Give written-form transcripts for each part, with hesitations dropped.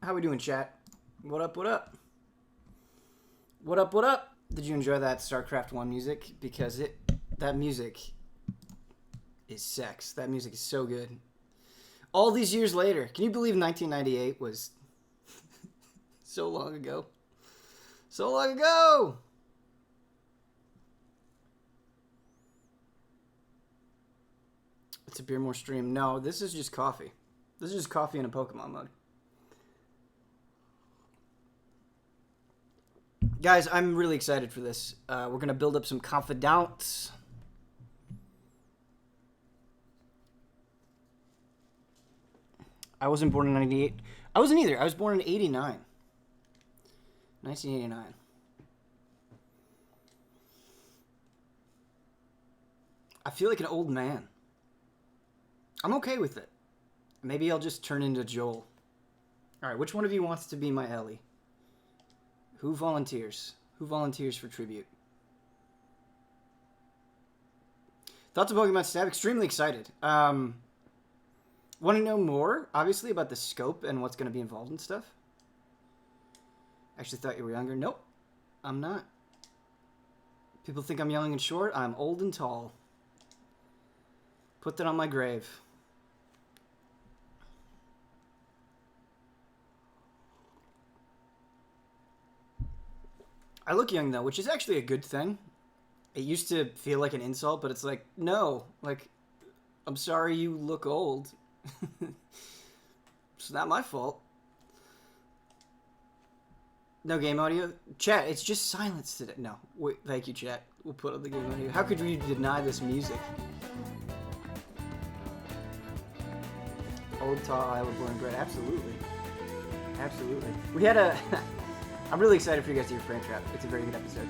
How we doing, chat? What up, what up? What up, what up? Did you enjoy that StarCraft 1 music? Because that music is sex. That music is so good. All these years later, can you believe 1998 was so long ago? So long ago! It's a beer more stream. No, this is just coffee. This is just coffee in a Pokemon mug. Guys, I'm really excited for this. We're going to build up some confidants. I wasn't born in 98. I wasn't either. I was born in 89. 1989. I feel like an old man. I'm okay with it. Maybe I'll just turn into Joel. Alright, which one of you wants to be my Ellie? Who volunteers? Who volunteers for tribute? Thoughts of Pokemon Snap? Extremely excited. Want to know more, obviously, about the scope and what's going to be involved and stuff? Actually thought you were younger. Nope, I'm not. People think I'm young and short. I'm old and tall. Put that on my grave. I look young, though, which is actually a good thing. It used to feel like an insult, but it's like, no. Like, I'm sorry you look old. It's not my fault. No game audio? Chat, it's just silence today. No. Wait, thank you, chat. We'll put on the game audio. How could we deny this music? Old, tall, Iowa born and bred. Absolutely. Absolutely. We had a... I'm really excited for you guys to hear Frame Trap. It's a very good episode.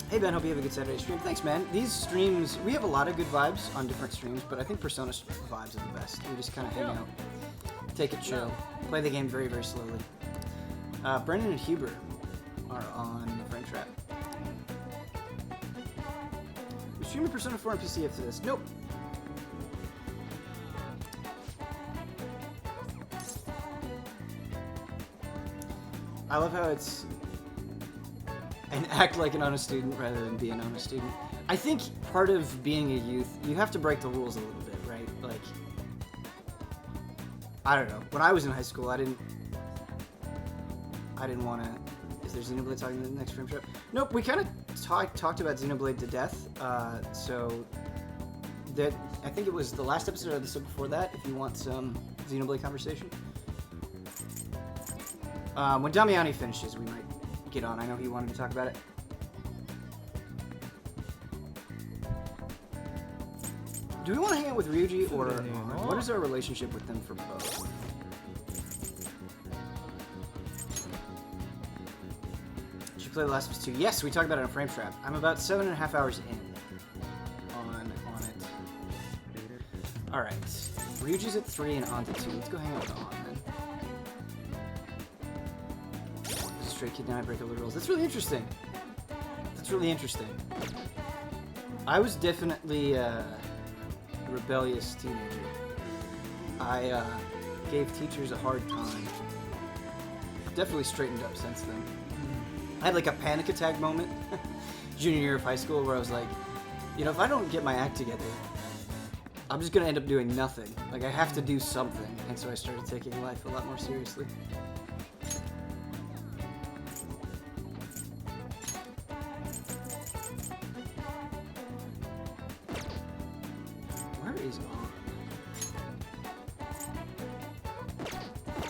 Hey Ben, hope you have a good Saturday stream. Thanks, man. These streams, we have a lot of good vibes on different streams, but I think Persona vibes are the best. We just kind of hang out, take it chill, play the game very, very slowly. Brendan and Huber are on Frame Trap. We streaming Persona 4 on PC after this. Nope. I love how it's and act like an honest student rather than be an honest student. I think part of being a youth, you have to break the rules a little bit, right? Like, I don't know. When I was in high school, I didn't want to... Is there Xenoblade talking in the next Frame Trap? Nope, we kind of talked about Xenoblade to death. So, that I think it was the last episode or the episode before that, if you want some Xenoblade conversation. When Damiani finishes, we might get on. I know he wanted to talk about it. Do we want to hang out with Ryuji or what is our relationship with them for both? Did you play The Last of Us 2? Yes, we talked about it on Frame Trap. I'm about 7.5 hours in on it. Alright. Ryuji's at 3 and on to 2. Let's go hang out with On. Straight kid, now I break all the rules. That's really interesting. That's really interesting. I was definitely a rebellious teenager. I gave teachers a hard time. Definitely straightened up since then. I had like a panic attack moment junior year of high school where I was like, you know, if I don't get my act together, I'm just gonna end up doing nothing. Like, I have to do something. And so I started taking life a lot more seriously.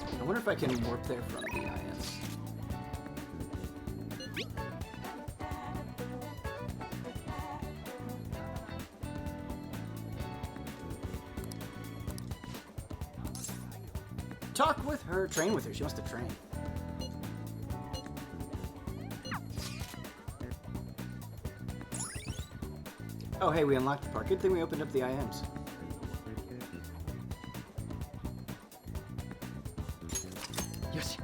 I wonder if I can warp there from the IS. Talk with her, train with her. She wants to train. Oh, hey, we unlocked the park. Good thing we opened up the IMs. Yes.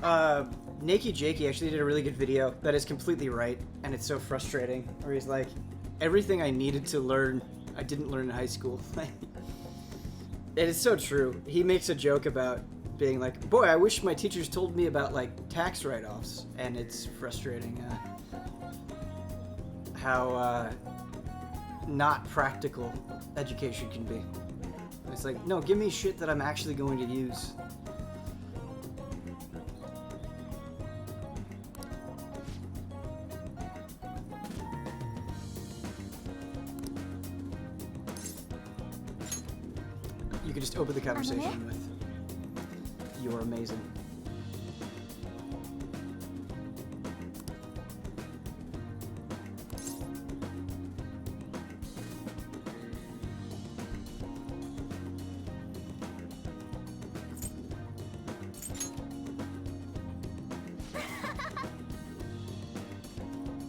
Nakey Jakey actually did a really good video that is completely right, and it's so frustrating, where he's like, everything I needed to learn, I didn't learn in high school. It is so true. He makes a joke about being like, boy, I wish my teachers told me about, like, tax write-offs, and it's frustrating how not practical education can be. It's like, no, give me shit that I'm actually going to use. You could just open the conversation with, "You're amazing."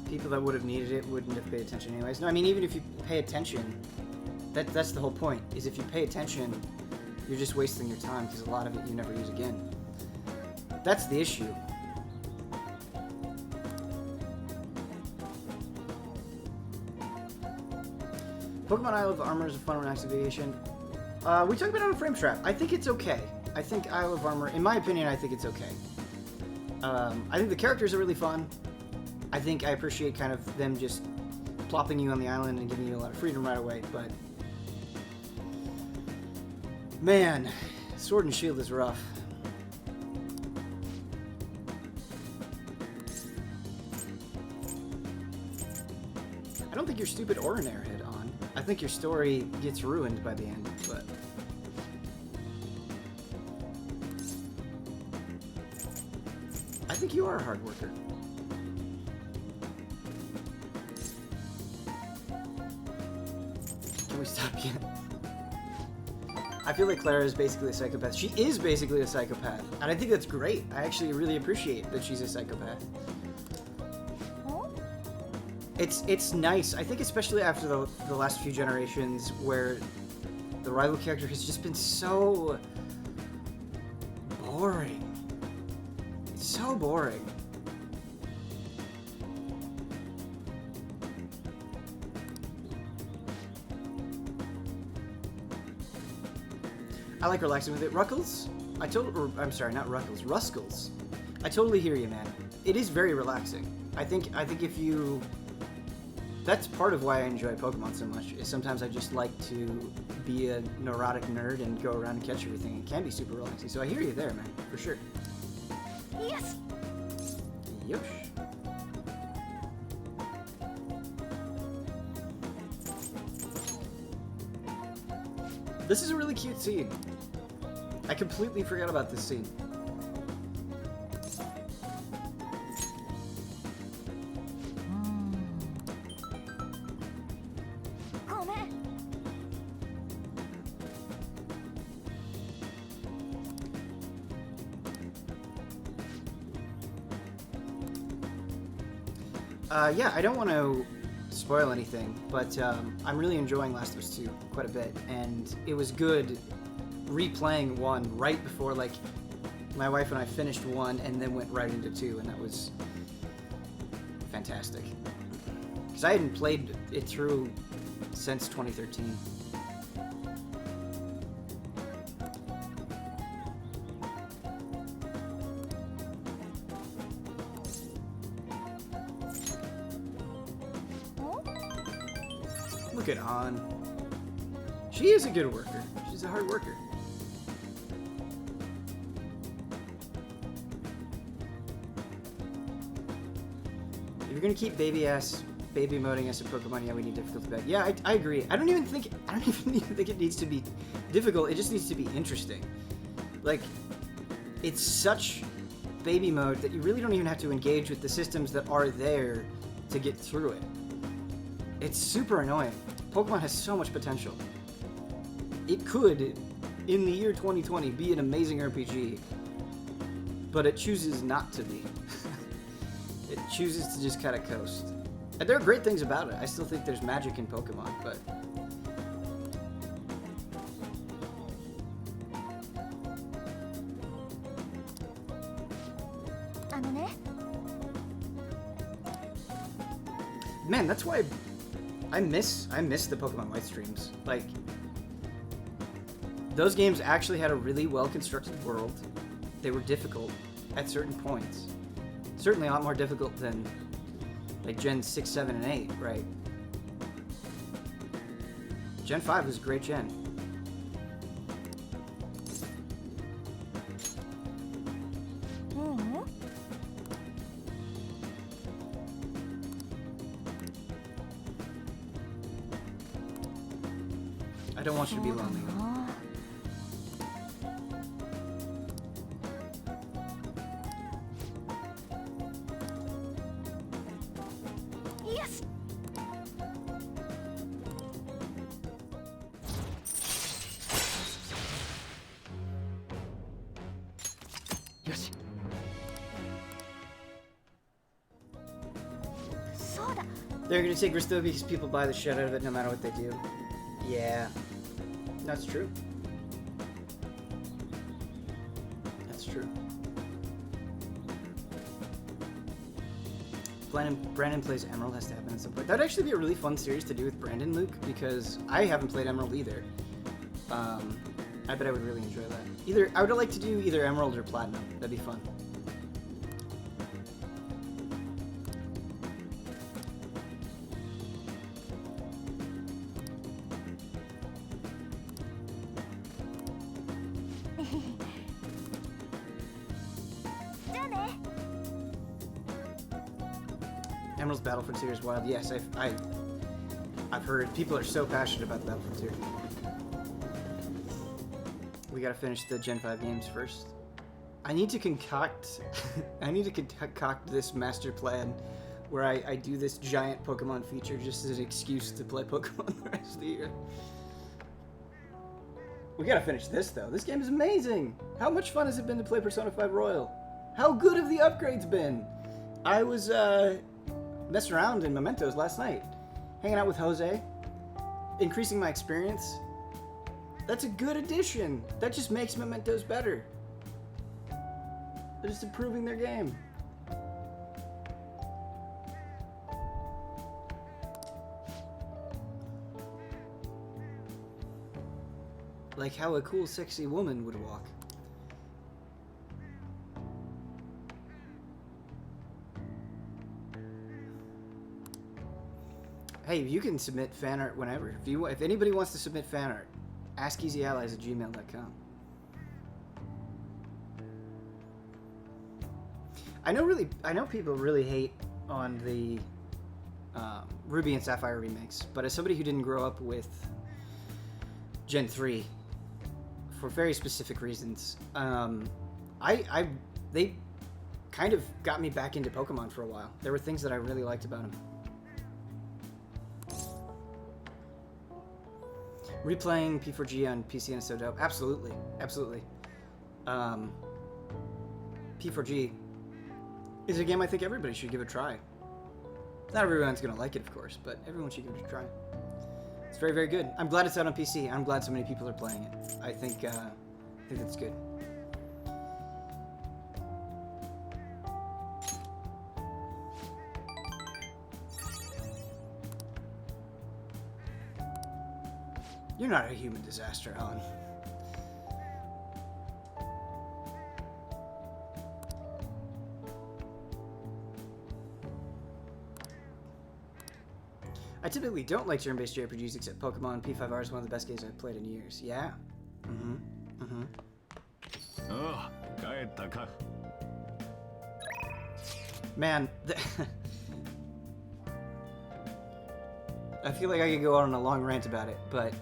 People that would have needed it wouldn't have paid attention anyways. No, I mean, even if you pay attention, that's the whole point, is if you pay attention, you're just wasting your time, because a lot of it you never use again. That's the issue. Pokemon Isle of Armor is a fun, relaxing vacation. We talked about it on Frame Trap. I think it's okay. I think Isle of Armor, in my opinion, I think it's okay. I think the characters are really fun. I think I appreciate kind of them just plopping you on the island and giving you a lot of freedom right away, but man, Sword and Shield is rough. I don't think you're stupid or an airhead on. I think your story gets ruined by the end, but I think you are a hard worker. Can we stop yet? I feel like Clara is basically a psychopath. She is basically a psychopath, and I think that's great. I actually really appreciate that she's a psychopath. It's nice. I think especially after the last few generations where the rival character has just been so boring. It's so boring. I like relaxing with it. Ruckles? I'm sorry, not Ruckles. Ruscles. I totally hear you, man. It is very relaxing. I think if you... That's part of why I enjoy Pokemon so much, is sometimes I just like to be a neurotic nerd and go around and catch everything. It can be super relaxing. So I hear you there, man. For sure. Yes! Yosh. This is a really cute scene. I completely forgot about this scene. Oh man! Yeah, I don't want to spoil anything, but I'm really enjoying Last of Us 2 quite a bit, and it was good replaying 1 right before, like, my wife and I finished 1 and then went right into 2, and that was fantastic. Because I hadn't played it through since 2013. Look at An. She is a good worker. She's a hard worker. If you're gonna keep baby moding us a Pokemon, yeah, we need difficulty back. Yeah, I agree. I don't even think it needs to be difficult. It just needs to be interesting. Like, it's such baby mode that you really don't even have to engage with the systems that are there to get through it. It's super annoying. Pokemon has so much potential. It could, in the year 2020, be an amazing RPG, but it chooses not to be. It chooses to just kind of coast. And there are great things about it. I still think there's magic in Pokemon, but... あのね Man, that's why I miss the Pokemon White streams. Like, those games actually had a really well-constructed world. They were difficult at certain points. Certainly a lot more difficult than, like, Gen 6, 7, and 8, right? Gen 5 was a great gen. I don't want you to be lonely. Yes. Yes. Soda. They're gonna take risks though because people buy the shit out of it no matter what they do. Yeah. That's true. That's true. Brandon plays Emerald has to happen at some point. That'd actually be a really fun series to do with Brandon, Luke, because I haven't played Emerald either. I bet I would really enjoy that. I would like to do either Emerald or Platinum. That'd be fun. Emerald's Battle Frontier is wild. Yes, I've heard people are so passionate about the Battle Frontier. We gotta finish the Gen 5 games first. I need to concoct this master plan where I do this giant Pokemon feature just as an excuse to play Pokemon the rest of the year. We gotta finish this though. This game is amazing. How much fun has it been to play Persona 5 Royal? How good have the upgrades been? I was messing around in Mementos last night, hanging out with Jose, increasing my experience. That's a good addition. That just makes Mementos better. They're just improving their game. Like how a cool, sexy woman would walk. Hey, you can submit fan art whenever. If anybody wants to submit fan art, askeasyallies@gmail.com. I know people really hate on the Ruby and Sapphire remakes, but as somebody who didn't grow up with Gen 3, for very specific reasons, they kind of got me back into Pokemon for a while. There were things that I really liked about them. Replaying P4G on PC is so dope. Absolutely. Absolutely. P4G is a game I think everybody should give a try. Not everyone's going to like it, of course, but everyone should give it a try. It's very, very good. I'm glad it's out on PC. I'm glad so many people are playing it. I think that's good. You're not a human disaster, Alan. I typically don't like turn-based JRPGs except Pokemon. P5R is one of the best games I've played in years. Yeah? Oh, Man, I feel like I could go on a long rant about it, but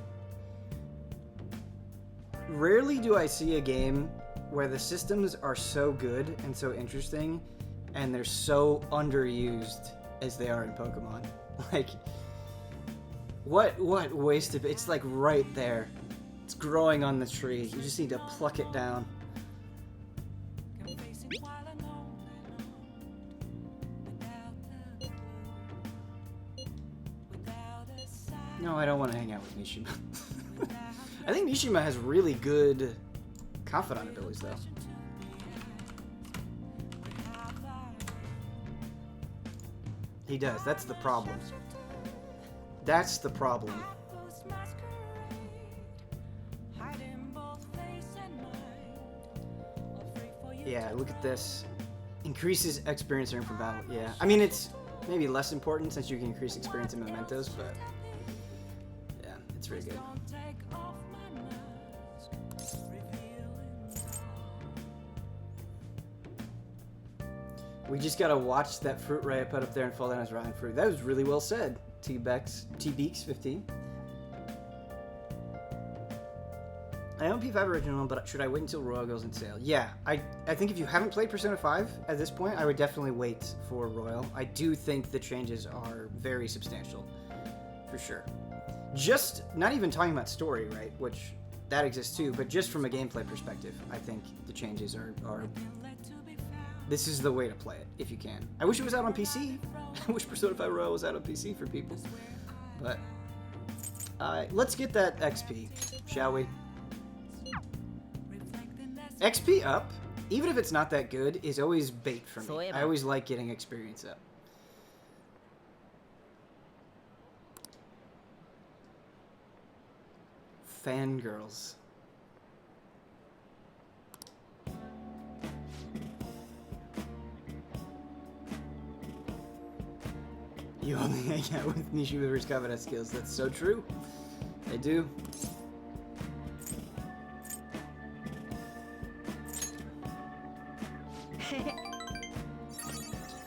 rarely do I see a game where the systems are so good and so interesting and they're so underused as they are in Pokemon. Like, what waste of it? It's like right there. It's growing on the tree. You just need to pluck it down. No, I don't want to hang out with Mishima. I think Mishima has really good confidant abilities, though. He does. That's the problem. That's the problem. Yeah, look at this. Increases experience earned from battle. Yeah. I mean, it's maybe less important since you can increase experience in mementos, but yeah, it's really good. We just gotta watch that fruit ray I put up there and fall down as rotten fruit. That was really well said, T-Beaks 15. I own P5 original, but should I wait until Royal goes on sale? Yeah, I think if you haven't played Persona 5 at this point, I would definitely wait for Royal. I do think the changes are very substantial, for sure. Just, not even talking about story, right, which that exists too, but just from a gameplay perspective, I think the changes are this is the way to play it, if you can. I wish it was out on PC. I wish Persona 5 Royal was out on PC for people. But, let's get that XP, shall we? XP up, even if it's not that good, is always bait for me. I always like getting experience up. Fangirls. You only hang out with Nishiura's combat skills. That's so true. I do.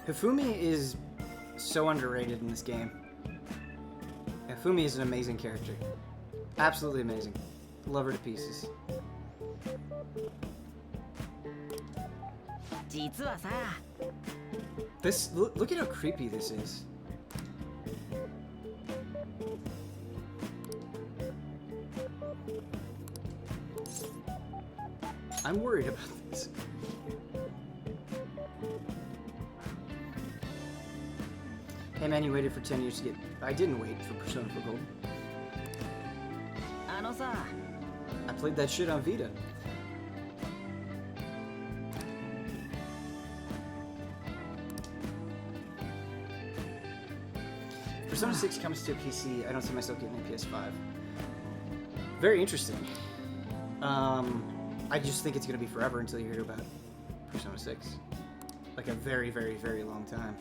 Hifumi is so underrated in this game. Hifumi is an amazing character. Absolutely amazing. Love her to pieces. This, look at how creepy this is. I'm worried about this. Hey man, you waited for 10 years to get... I didn't wait for Persona 4 Gold. I played that shit on Vita. Persona 6 comes to a PC. I don't see myself getting a PS5. Very interesting. I just think it's going to be forever until you hear about Persona 6. Like a very, very, very long time.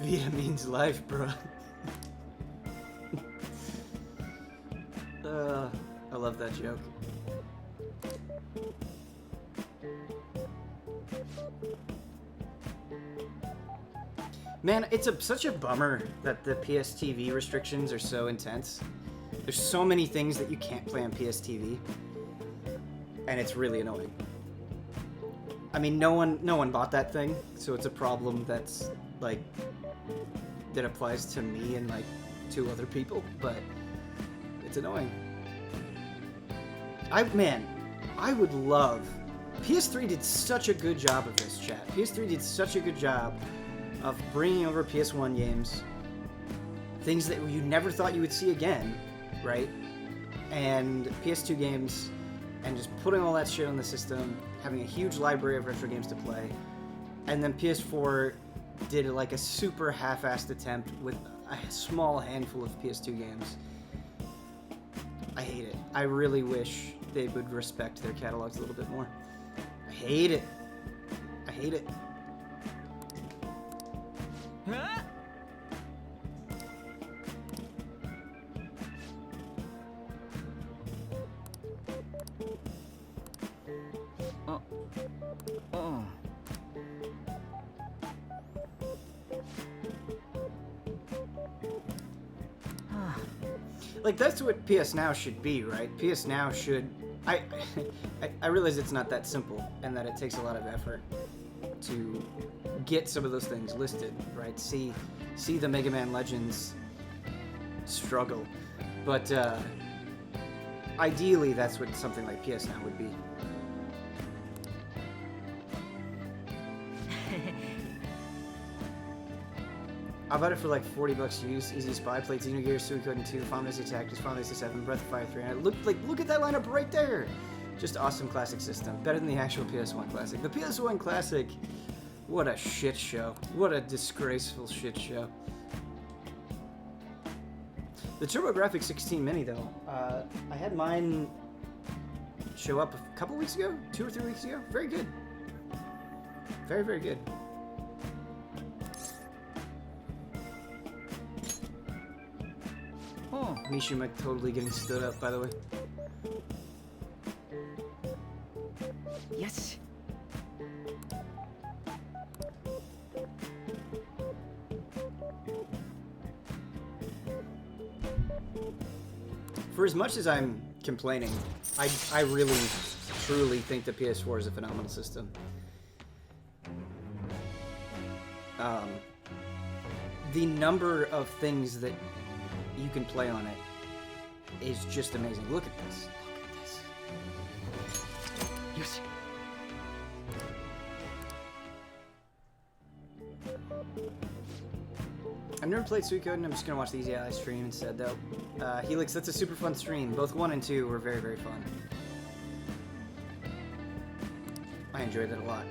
Vita means life, bro. I love that joke. Man, it's such a bummer that the PS TV restrictions are so intense. There's so many things that you can't play on PS TV, and it's really annoying. I mean, no one bought that thing, so it's a problem that's like that applies to me and like 2 other people, but it's annoying. I would love. PS3 did such a good job of this, chat. PS3 did such a good job of bringing over PS1 games, things that you never thought you would see again, right? And PS2 games, and just putting all that shit on the system, having a huge library of retro games to play, and then PS4 did like a super half-assed attempt with a small handful of PS2 games. I hate it. I really wish they would respect their catalogs a little bit more. I hate it. I hate it. Huh? Like, that's what PS Now should be, right? PS Now should... I realize it's not that simple, and that it takes a lot of effort to get some of those things listed, right? See the Mega Man Legends struggle. But, ideally, that's what something like PS Now would be. I bought it for like 40 bucks used. Easy Spy, played Xenogears, Suikoden 2, Final Fantasy Tactics, Final Fantasy 7, Breath of Fire 3. And look at that lineup right there. Just awesome classic system. Better than the actual PS1 classic. The PS1 classic, what a shit show. What a disgraceful shit show. The TurboGrafx 16 Mini though, I had mine show up a couple weeks ago, 2 or 3 weeks ago. Very good. Very, very good. Oh, Mishima totally getting stood up, by the way. Yes. For as much as I'm complaining, I really, truly think the PS4 is a phenomenal system. The number of things that you can play on it is just amazing. Look at this. Look at this. Yes. I've never played Suikoden. I'm just gonna watch the Easy Ally stream instead, though. Helix, that's a super fun stream. Both 1 and 2 were very, very fun. I enjoyed it a lot.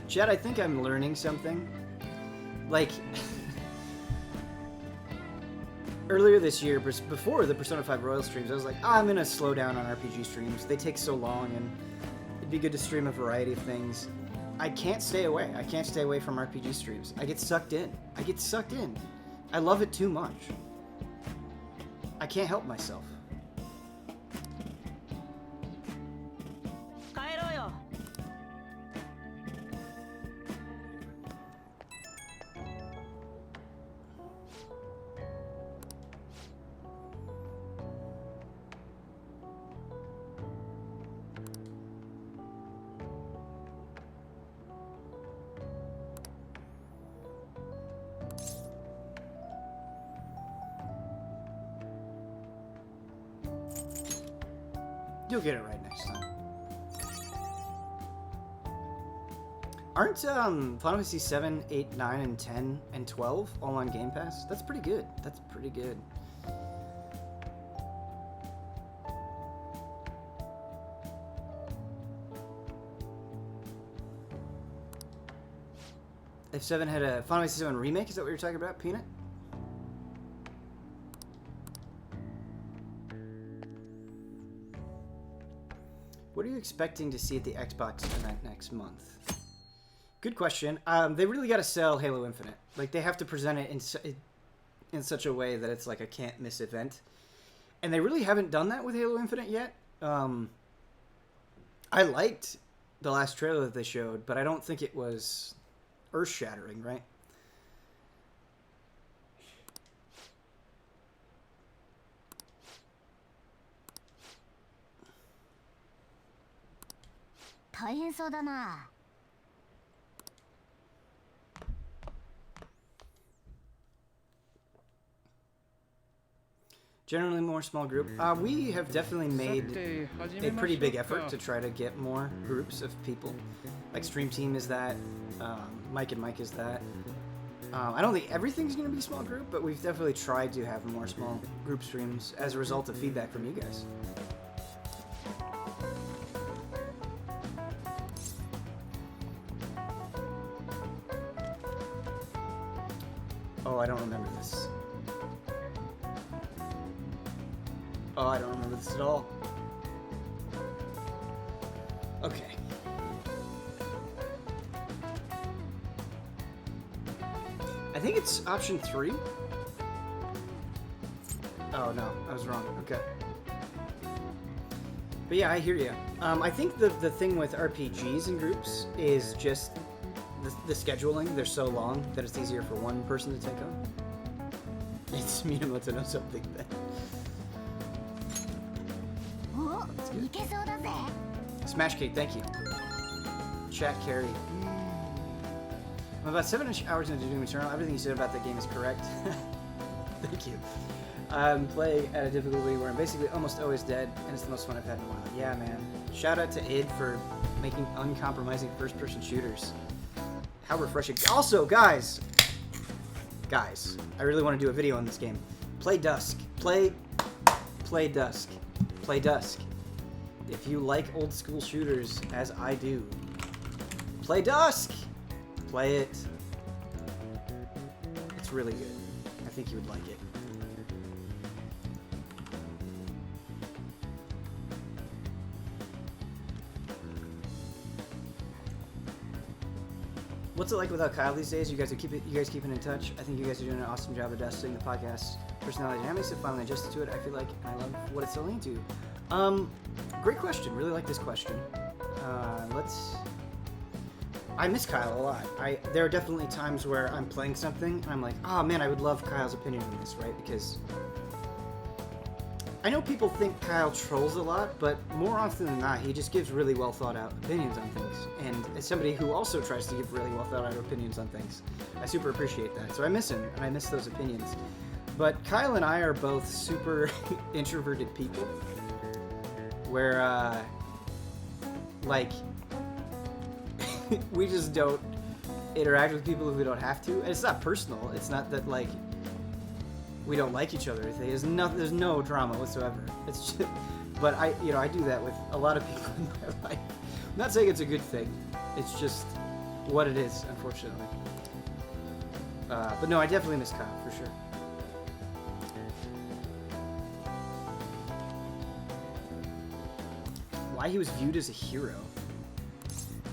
Chad, I think I'm learning something. Like, earlier this year, before the Persona 5 Royal streams, I was like, I'm gonna slow down on RPG streams. They take so long, and it'd be good to stream a variety of things. I can't stay away. I can't stay away from RPG streams. I get sucked in. I love it too much. I can't help myself. You'll get it right next time. Aren't Final Fantasy 7, 8, 9, and 10, and 12 all on Game Pass? That's pretty good. That's pretty good. If 7 had a Final Fantasy 7 remake, is that what you're talking about, Peanut? What are you expecting to see at the Xbox event next month? Good question. They really got to sell Halo Infinite. Like, they have to present it in such a way that it's like a can't miss event. And they really haven't done that with Halo Infinite yet. I liked the last trailer that they showed, but I don't think it was earth-shattering, right? Generally more small group. We have definitely made a pretty big effort to try to get more groups of people. Like Stream Team is that, Mike and Mike is that. I don't think everything's going to be a small group, but we've definitely tried to have more small group streams as a result of feedback from you guys. Oh, I don't remember this. Oh, I don't remember this at all. Okay. I think it's option 3. Oh, no. I was wrong. Okay. But yeah, I hear you. I think the thing with RPGs in groups is just the scheduling. They're so long that it's easier for one person to take on. It's Minamoto knows something then. Smash Cake, thank you. Chat carry. I'm about 7 hours into Doom Eternal. Everything you said about that game is correct. Thank you. I'm playing at a difficulty where I'm basically almost always dead, and it's the most fun I've had in a while. Yeah, man. Shout out to id for making uncompromising first-person shooters. How refreshing. Also, guys, I really want to do a video on this game. Play Dusk. Play Dusk. Play Dusk. If you like old school shooters, as I do, play Dusk. Play it. It's really good. I think you would like it. What's it like without Kyle these days? You guys keeping in touch? I think you guys are doing an awesome job adjusting the podcast personality dynamics. So finally adjusted to it. I feel like I love what it's selling to. Great question. Really like this question. I miss Kyle a lot. There are definitely times where I'm playing something and I'm like, oh man, I would love Kyle's opinion on this, right? Because I know people think Kyle trolls a lot, but more often than not, he just gives really well thought out opinions on things. And as somebody who also tries to give really well thought out opinions on things, I super appreciate that. So I miss him, and I miss those opinions. But Kyle and I are both super introverted people, where, like, we just don't interact with people if we don't have to. And it's not personal. It's not that, like, we don't like each other. There's no drama whatsoever. It's just, but I do that with a lot of people in my life. I'm not saying it's a good thing. It's just what it is, unfortunately. But no, I definitely miss Kyle, for sure. Why he was viewed as a hero?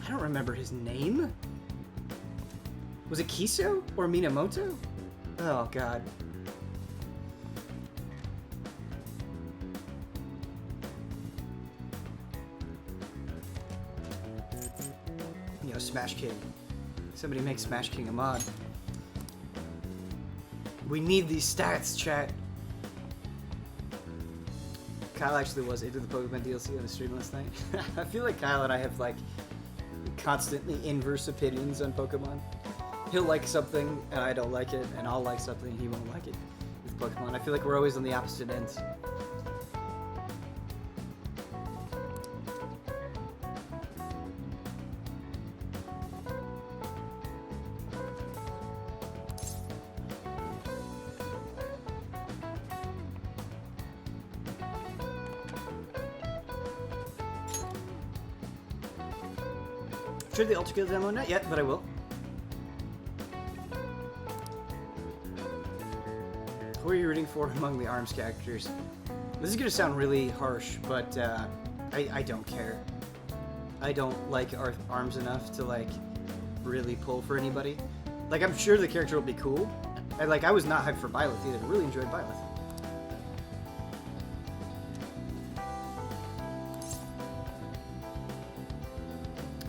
I don't remember his name. Was it Kiso or Minamoto? Oh, God. Smash King. Somebody make Smash King a mod. We need these stats, chat. Kyle actually was into the Pokemon DLC on the stream last night. I feel like Kyle and I have, like, constantly inverse opinions on Pokemon. He'll like something and I don't like it, and I'll like something and he won't like it with Pokemon. I feel like we're always on the opposite ends. The Ultra Kill demo? Not yet, but I will. Who are you rooting for among the ARMS characters? This is gonna sound really harsh, but I don't care. I don't like ARMS enough to, like, really pull for anybody. Like, I'm sure the character will be cool. I was not hyped for Byleth either. I really enjoyed Byleth.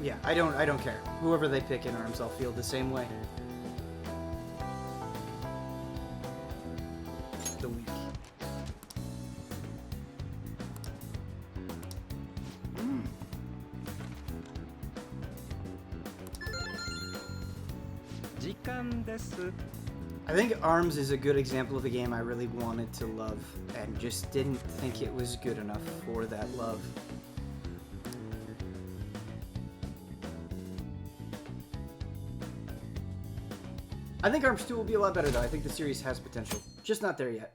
Yeah, I don't care. Whoever they pick in ARMS, I'll feel the same way. The week. I think ARMS is a good example of a game I really wanted to love and just didn't think it was good enough for that love. I think ARMS 2 will be a lot better, though. I think the series has potential. Just not there yet.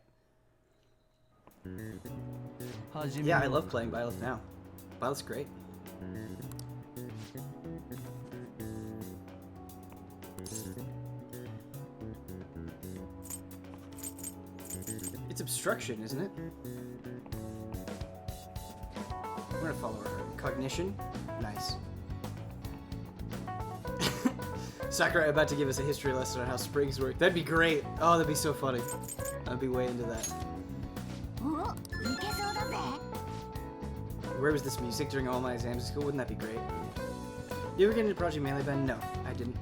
Yeah, I love playing Byleth now. Byleth's great. It's obstruction, isn't it? I'm gonna follow her. Cognition? Nice. Sakurai about to give us a history lesson on how springs work. That'd be great. Oh, that'd be so funny. I'd be way into that. Where was this music during all my exams at school? Wouldn't that be great? You ever get into Project Melee, Ben? No, I didn't.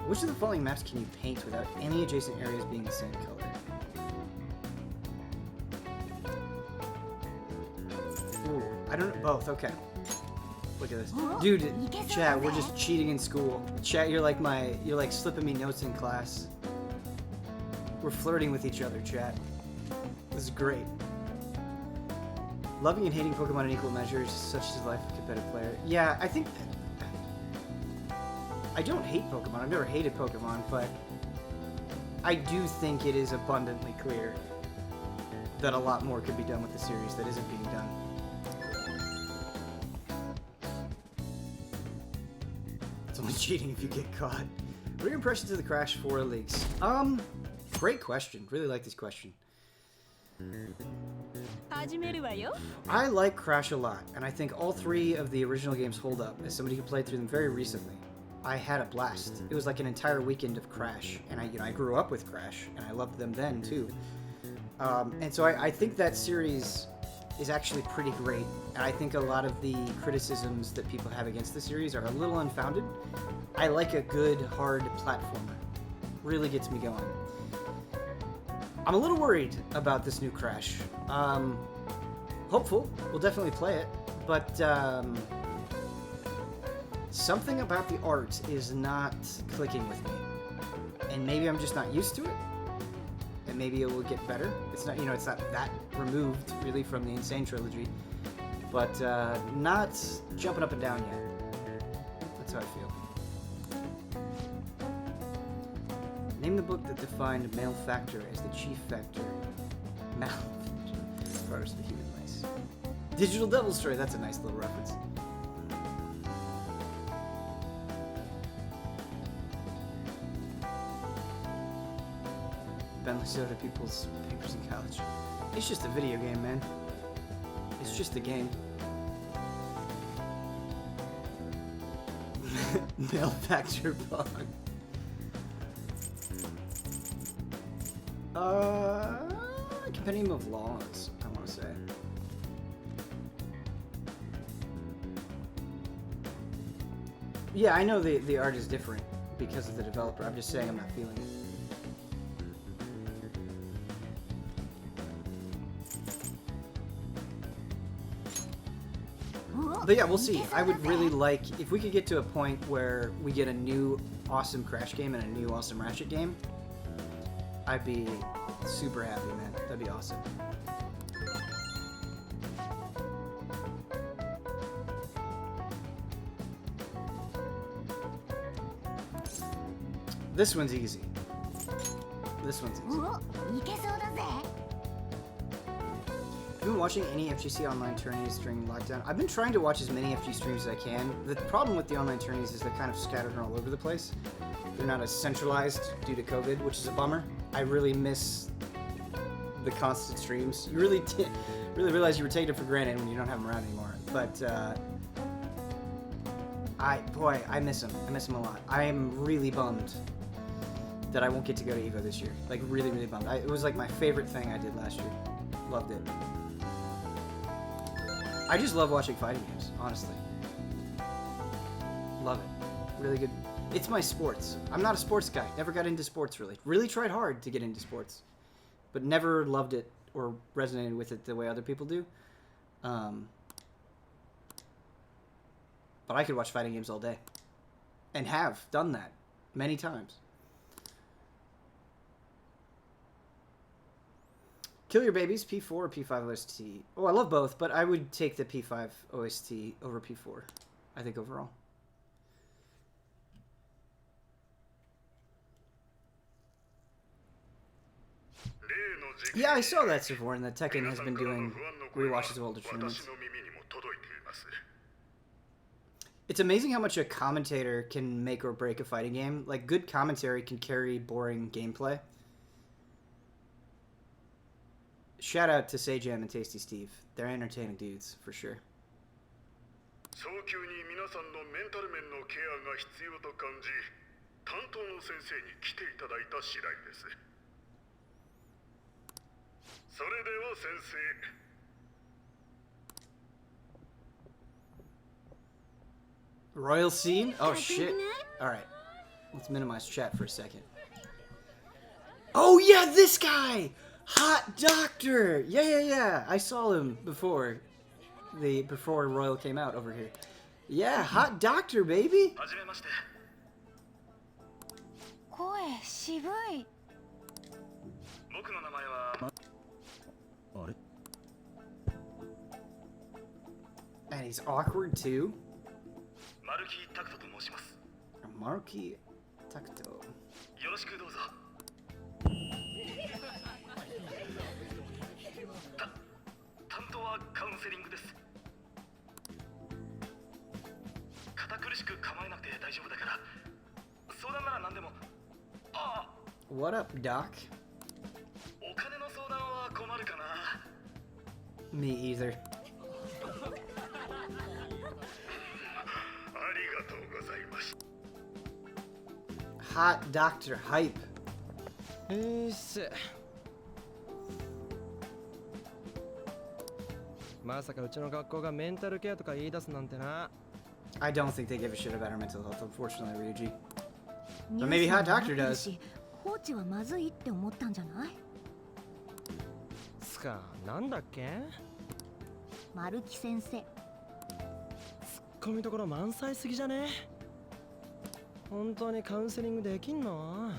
Which of the following maps can you paint without any adjacent areas being the same color? Ooh, I don't know. Both, okay. Look at this. Dude, chat, we're just cheating in school. Chat, you're like slipping me notes in class. We're flirting with each other, chat. This is great. Loving and hating Pokemon in equal measures, such as the life of a competitive player. Yeah, I think I don't hate Pokemon. I've never hated Pokemon, but I do think it is abundantly clear that a lot more could be done with the series that isn't being done. It's only cheating if you get caught. What are your impressions of the Crash 4 leaks? Great question. Really like this question. I like Crash a lot, and I think all three of the original games hold up. As somebody who played through them very recently, I had a blast. It was like an entire weekend of Crash, and I grew up with Crash, and I loved them then too. And so I think that series is actually pretty great, and I think a lot of the criticisms that people have against the series are a little unfounded. I like a good, hard platformer. Really gets me going. I'm a little worried about this new Crash. Hopeful. We'll definitely play it. But something about the art is not clicking with me. And maybe I'm just not used to it. And maybe it will get better. It's not, it's not that removed, really, from the Insane trilogy. But not jumping up and down yet. That's how I feel. Name the book that defined male factor as the chief factor. As far as the human race. Digital Devil Story, that's a nice little reference. Bentley Soda people's papers in college. It's just a video game, man. It's just a game. Male factor bug. Compendium of Laws, I want to say. Yeah, I know the art is different because of the developer. I'm just saying I'm not feeling it. But yeah, we'll see. I would really like, if we could get to a point where we get a new awesome Crash game and a new awesome Ratchet game, I'd be super happy, man. That'd be awesome. This one's easy. This one's easy. Have you been watching any FGC online tourneys during lockdown? I've been trying to watch as many FG streams as I can. The problem with the online tourneys is they're kind of scattered all over the place. They're not as centralized due to COVID, which is a bummer. I really miss the constant streams. You really realize you were taking it for granted when you don't have them around anymore. But I miss them. I miss them a lot. I am really bummed that I won't get to go to EVO this year. Like really, really bummed. It was like my favorite thing I did last year. Loved it. I just love watching fighting games, honestly. Love it. Really good. It's my sports. I'm not a sports guy. Never got into sports, really. Really tried hard to get into sports. But never loved it or resonated with it the way other people do. But I could watch fighting games all day. And have done that many times. Kill Your Babies, P4 or P5 OST? Oh, I love both, but I would take the P5 OST over P4, I think, overall. Yeah, I saw that, Sivorn, that Tekken has been doing rewatches of older tournaments. It's amazing how much a commentator can make or break a fighting game. Like, good commentary can carry boring gameplay. Shout out to Sayjam and Tasty Steve. They're entertaining dudes, for sure. Royal scene? Oh shit. Alright. Let's minimize chat for a second. Oh yeah, this guy! Hot Doctor! Yeah. I saw him before Royal came out over here. Yeah, Hot Doctor, baby! And he's awkward too. Maruki Takuto. よろしくどうぞ。担当はカウンセリングです。堅苦しく構えなくて大丈夫だから、相談なら何でも。ああ。What up, Doc? お金の相談は困るかな。Me either. ありがとうございます。Hot Doctor Hype. まさかうちの学校がメンタルケアとか言い出すなんてな。I don't think they give a shit about our mental health, unfortunately, Ryuji. But maybe Hot Doctor does. 放置はまずいって思ったんじゃない？つか、なんだっけ？丸木先生。ツッコミどころ満載すぎじゃね？本当にカウンセリングできんの？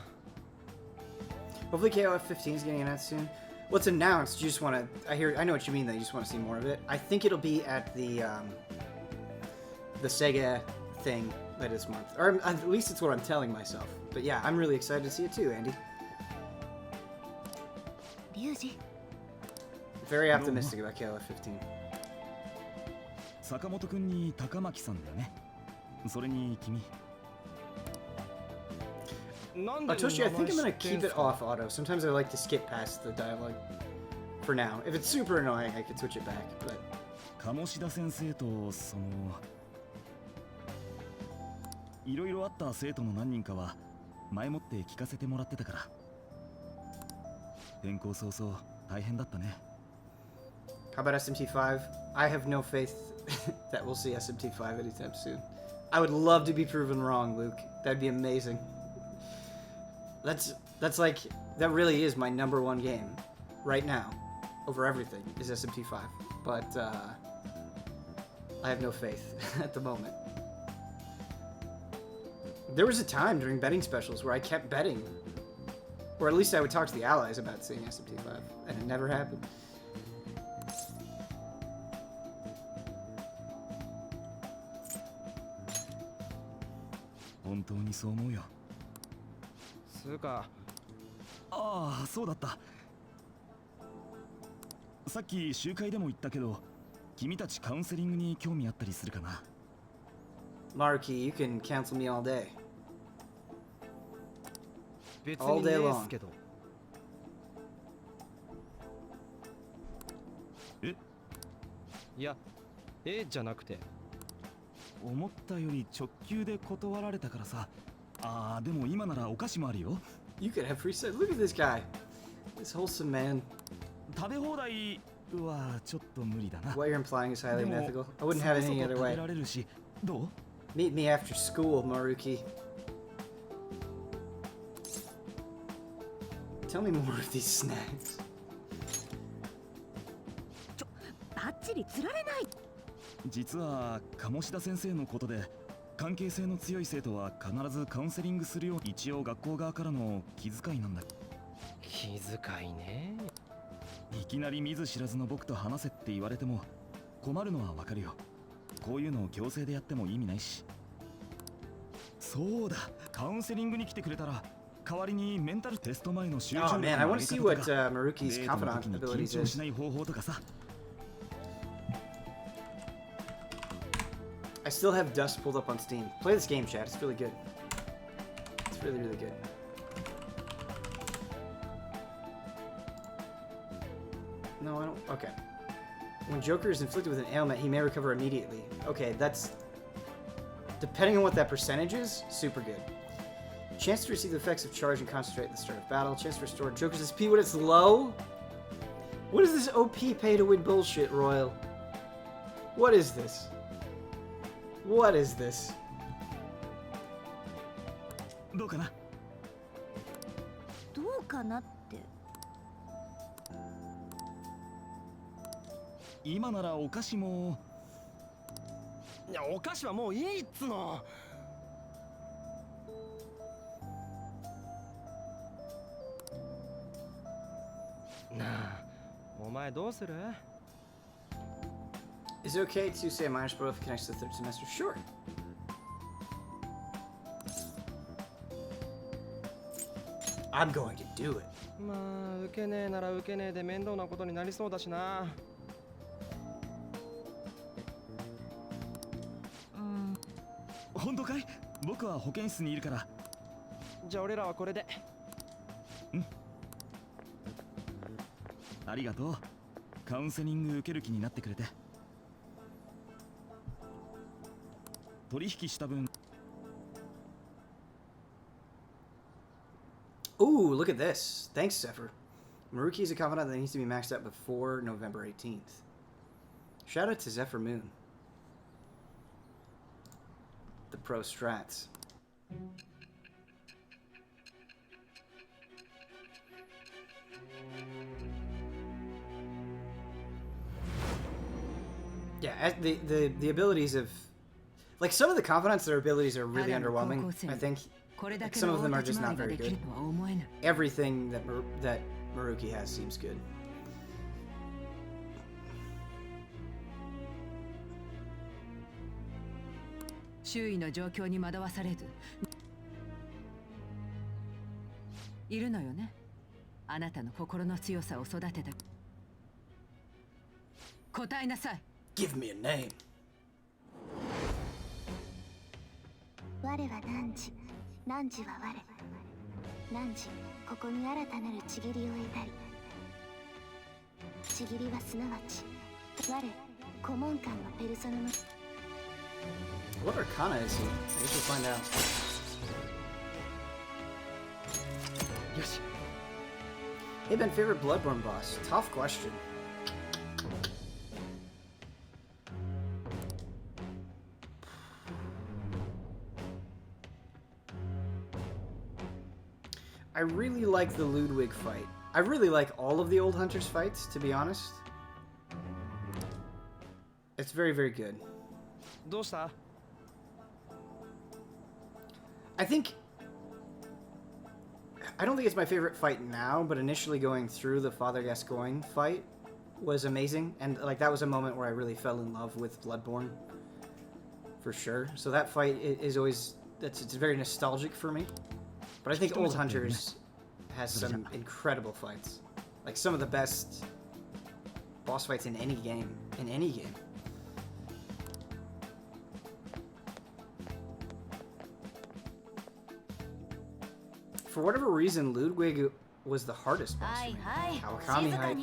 Hopefully KOF 15 is getting announced soon. What's announced? You just want to? I know what you mean. That you just want to see more of it. I think it'll be at the Sega thing later this month, or at least it's what I'm telling myself. But yeah, I'm really excited to see it too, Andy. リュウジ。 Very optimistic about KOF 15. 坂本くんに高巻さんだよね。それに君。Toshi, I think I'm gonna keep it off auto. Sometimes I like to skip past the dialogue. For now, if it's super annoying, I could switch it back. But 鴨志田先生といろいろあった生徒の何人かは前もって聞かせてもらってたから。転校早々大変だったね。how about SMT5? I have no faith that we'll see SMT5 anytime soon. I would love to be proven wrong, Luke. That'd be amazing. That's like, that really is my number one game right now over everything is SMT5. But I have no faith at the moment. There was a time during betting specials where I kept betting, or at least I would talk to the allies about seeing SMT5, and it never happened. 本当にそう思うよ。つうか、ああ、そうだった。さっき集会でも言ったけど、君たちカウンセリングに興味あったりするかな。Maruki, you can counsel me all day. 別にねえっすけど。え？いや、じゃなくて。思ったより直球で断られたからさ。ああ、でも今ならお菓子もあるよ。You could have free stuff. Look at this guy. This wholesome man. 食べ放題はちょっと無理だな。 What you're implying is highly でも unethical. I wouldn't have it そこ any そこ other 食べ way. られるし、どう？ Meet me after school, Maruki. Tell me more of these snacks. バッチリ釣られない。実は鴨志田先生のことで関係性の強い生徒は必ずカウンセリングするよう一応学校側からの気遣いなんだ。気遣いね。いきなり見ず知らずの僕と話せって言われても困るのはわかるよ。こういうのを強制でやっても意味ないし。そうだ、カウンセリングに来てくれたら代わりにメンタルテスト前の集中 Oh 力 man, I の want 上 to げ see 方 what とか Maruki's デートの confidant 時に緊 abilities 張 is. しない方法とかさ。I still have Dust pulled up on Steam. Play this game, chat. It's really good. It's really, really good. No, I don't. Okay. When Joker is inflicted with an ailment, he may recover immediately. Okay, that's... Depending on what that percentage is, super good. Chance to receive the effects of charge and concentrate at the start of battle. Chance to restore Joker's SP when it's low? What is this OP pay to win bullshit, Royal? What is this? What is this? どうかな？どうかなって。今ならお菓子も。いや、お菓子はもういいっつの。なあ、お前どうする？ Is it okay to say a minor spoil if it connects to the third semester? Sure. I'm going to do it. まあ受けねえなら受けねえで面倒なことになりそうだしな。本当かい？僕は保健室にいるから。じゃあ俺らはこれで。ありがとう。カウンセリング受ける気になってくれて。取引した分。 Ooh, look at this. Thanks, Zephyr. Maruki is a confidant that needs to be maxed out before November 18th. Shout out to Zephyr Moon. The pro strats. Yeah, the abilities of... Like, some of the confidants, their abilities are really underwhelming, I think. Like, some of them are just not very good. Everything that Maruki has seems good. 周囲の状況に惑わされずいるのよね。あなたの心の強さを育てた。答えなさい。 Give me a name. 我は汝、汝は我。汝、ここに新たなるちぎりを得たり。ちぎりはすなわち、我、顧問官のペルソナの。 What arcana is he? I guess we'll find out. よし。 Hey Ben, favorite Bloodborne boss? Tough question. I really like the Ludwig fight. I really like all of the old Hunters fights, to be honest. It's very, very good. どうした？ I think... I don't think it's my favorite fight now, but initially going through the Father Gascoigne fight was amazing. And like that was a moment where I really fell in love with Bloodborne. For sure. So that fight is always... It's very nostalgic for me. But I think Old Hunters has some incredible fights. Like some of the best boss fights in any game. In any game. For whatever reason, Ludwig was the hardest boss for me. Kawakami hype.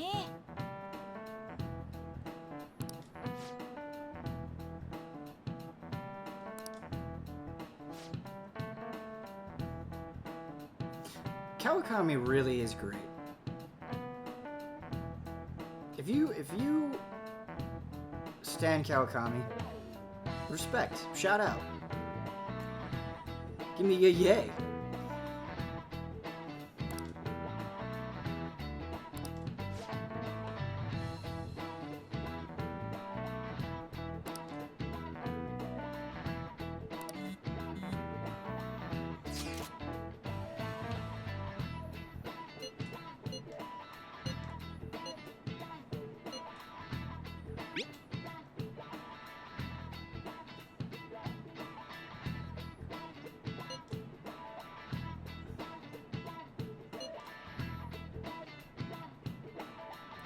Kawakami really is great. If you stand Kawakami, respect, shout out. Give me a yay.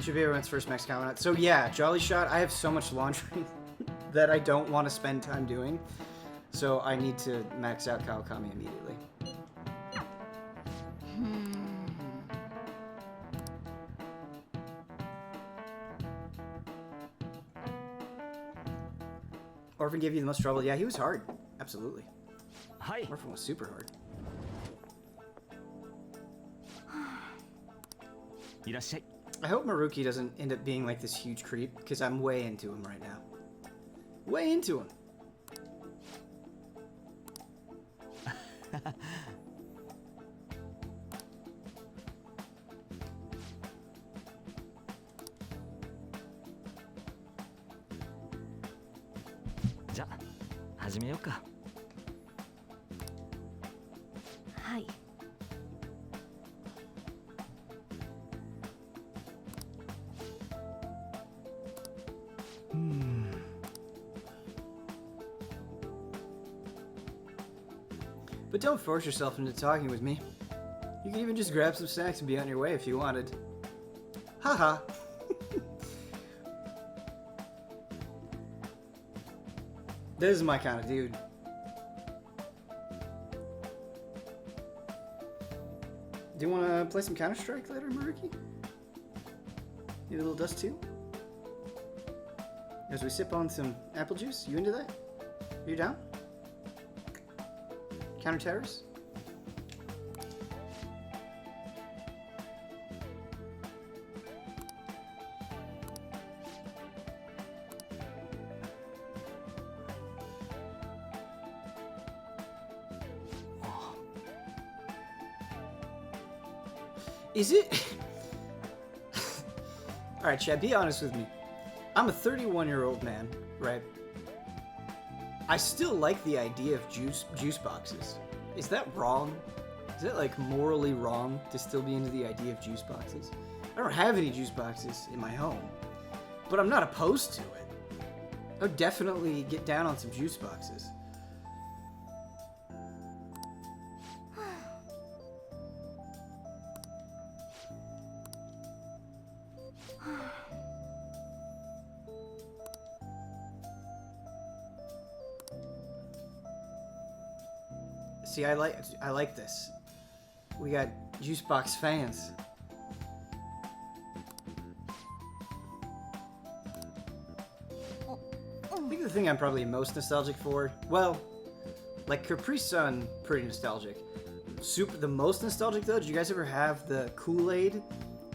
Should be everyone's first max comment. So yeah, Jolly Shot, I have so much laundry that I don't want to spend time doing. So I need to max out Kawakami immediately. Orphan gave you the most trouble. Yeah, he was hard. Absolutely. Hi. Orphan was super hard. いらっしゃい。 I hope Maruki doesn't end up being like this huge creep, because I'm way into him right now. Way into him.じゃあ始めようか。はい。But don't force yourself into talking with me. You can even just grab some snacks and be on your way if you wanted. Haha. This is my kind of dude. Do you want to play some Counter-Strike later, Maruki? Need a little dust too? As we sip on some apple juice, you into that? You down? Counter-terrorists? Is it? Alright, Chad, be honest with me. I'm a 31-year-old man, right? I still like the idea of juice boxes. Is that wrong? Is it like morally wrong to still be into the idea of juice boxes? I don't have any juice boxes in my home, but I'm not opposed to it. I would definitely get down on some juice boxes. See, I like this. We got juice box fans. I think the thing I'm probably most nostalgic for, well, like Capri Sun, pretty nostalgic. The most nostalgic though, did you guys ever have the Kool-Aid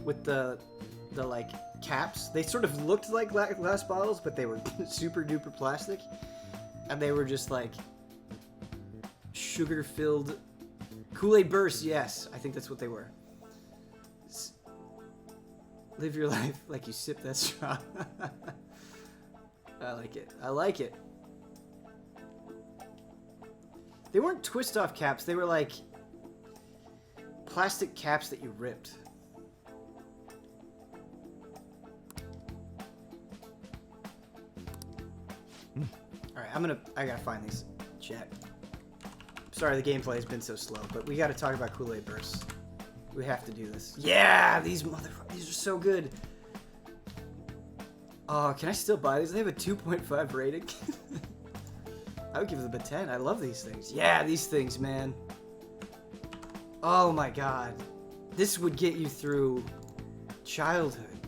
with the like caps? They sort of looked like glass bottles, but they were super duper plastic, and they were just like sugar-filled Kool-Aid bursts. Yes, I think that's what they were. Live your life like you sip that straw. I like it. I like it. They weren't twist-off caps. They were like plastic caps that you ripped. Alright, I gotta find these. Chat. Sorry, the gameplay has been so slow, but we gotta talk about Kool-Aid bursts. We have to do this. Yeah! These are so good. Oh, can I still buy these? They have a 2.5 rating. I would give them a 10. I love these things. Yeah, these things, man. Oh my god. This would get you through childhood.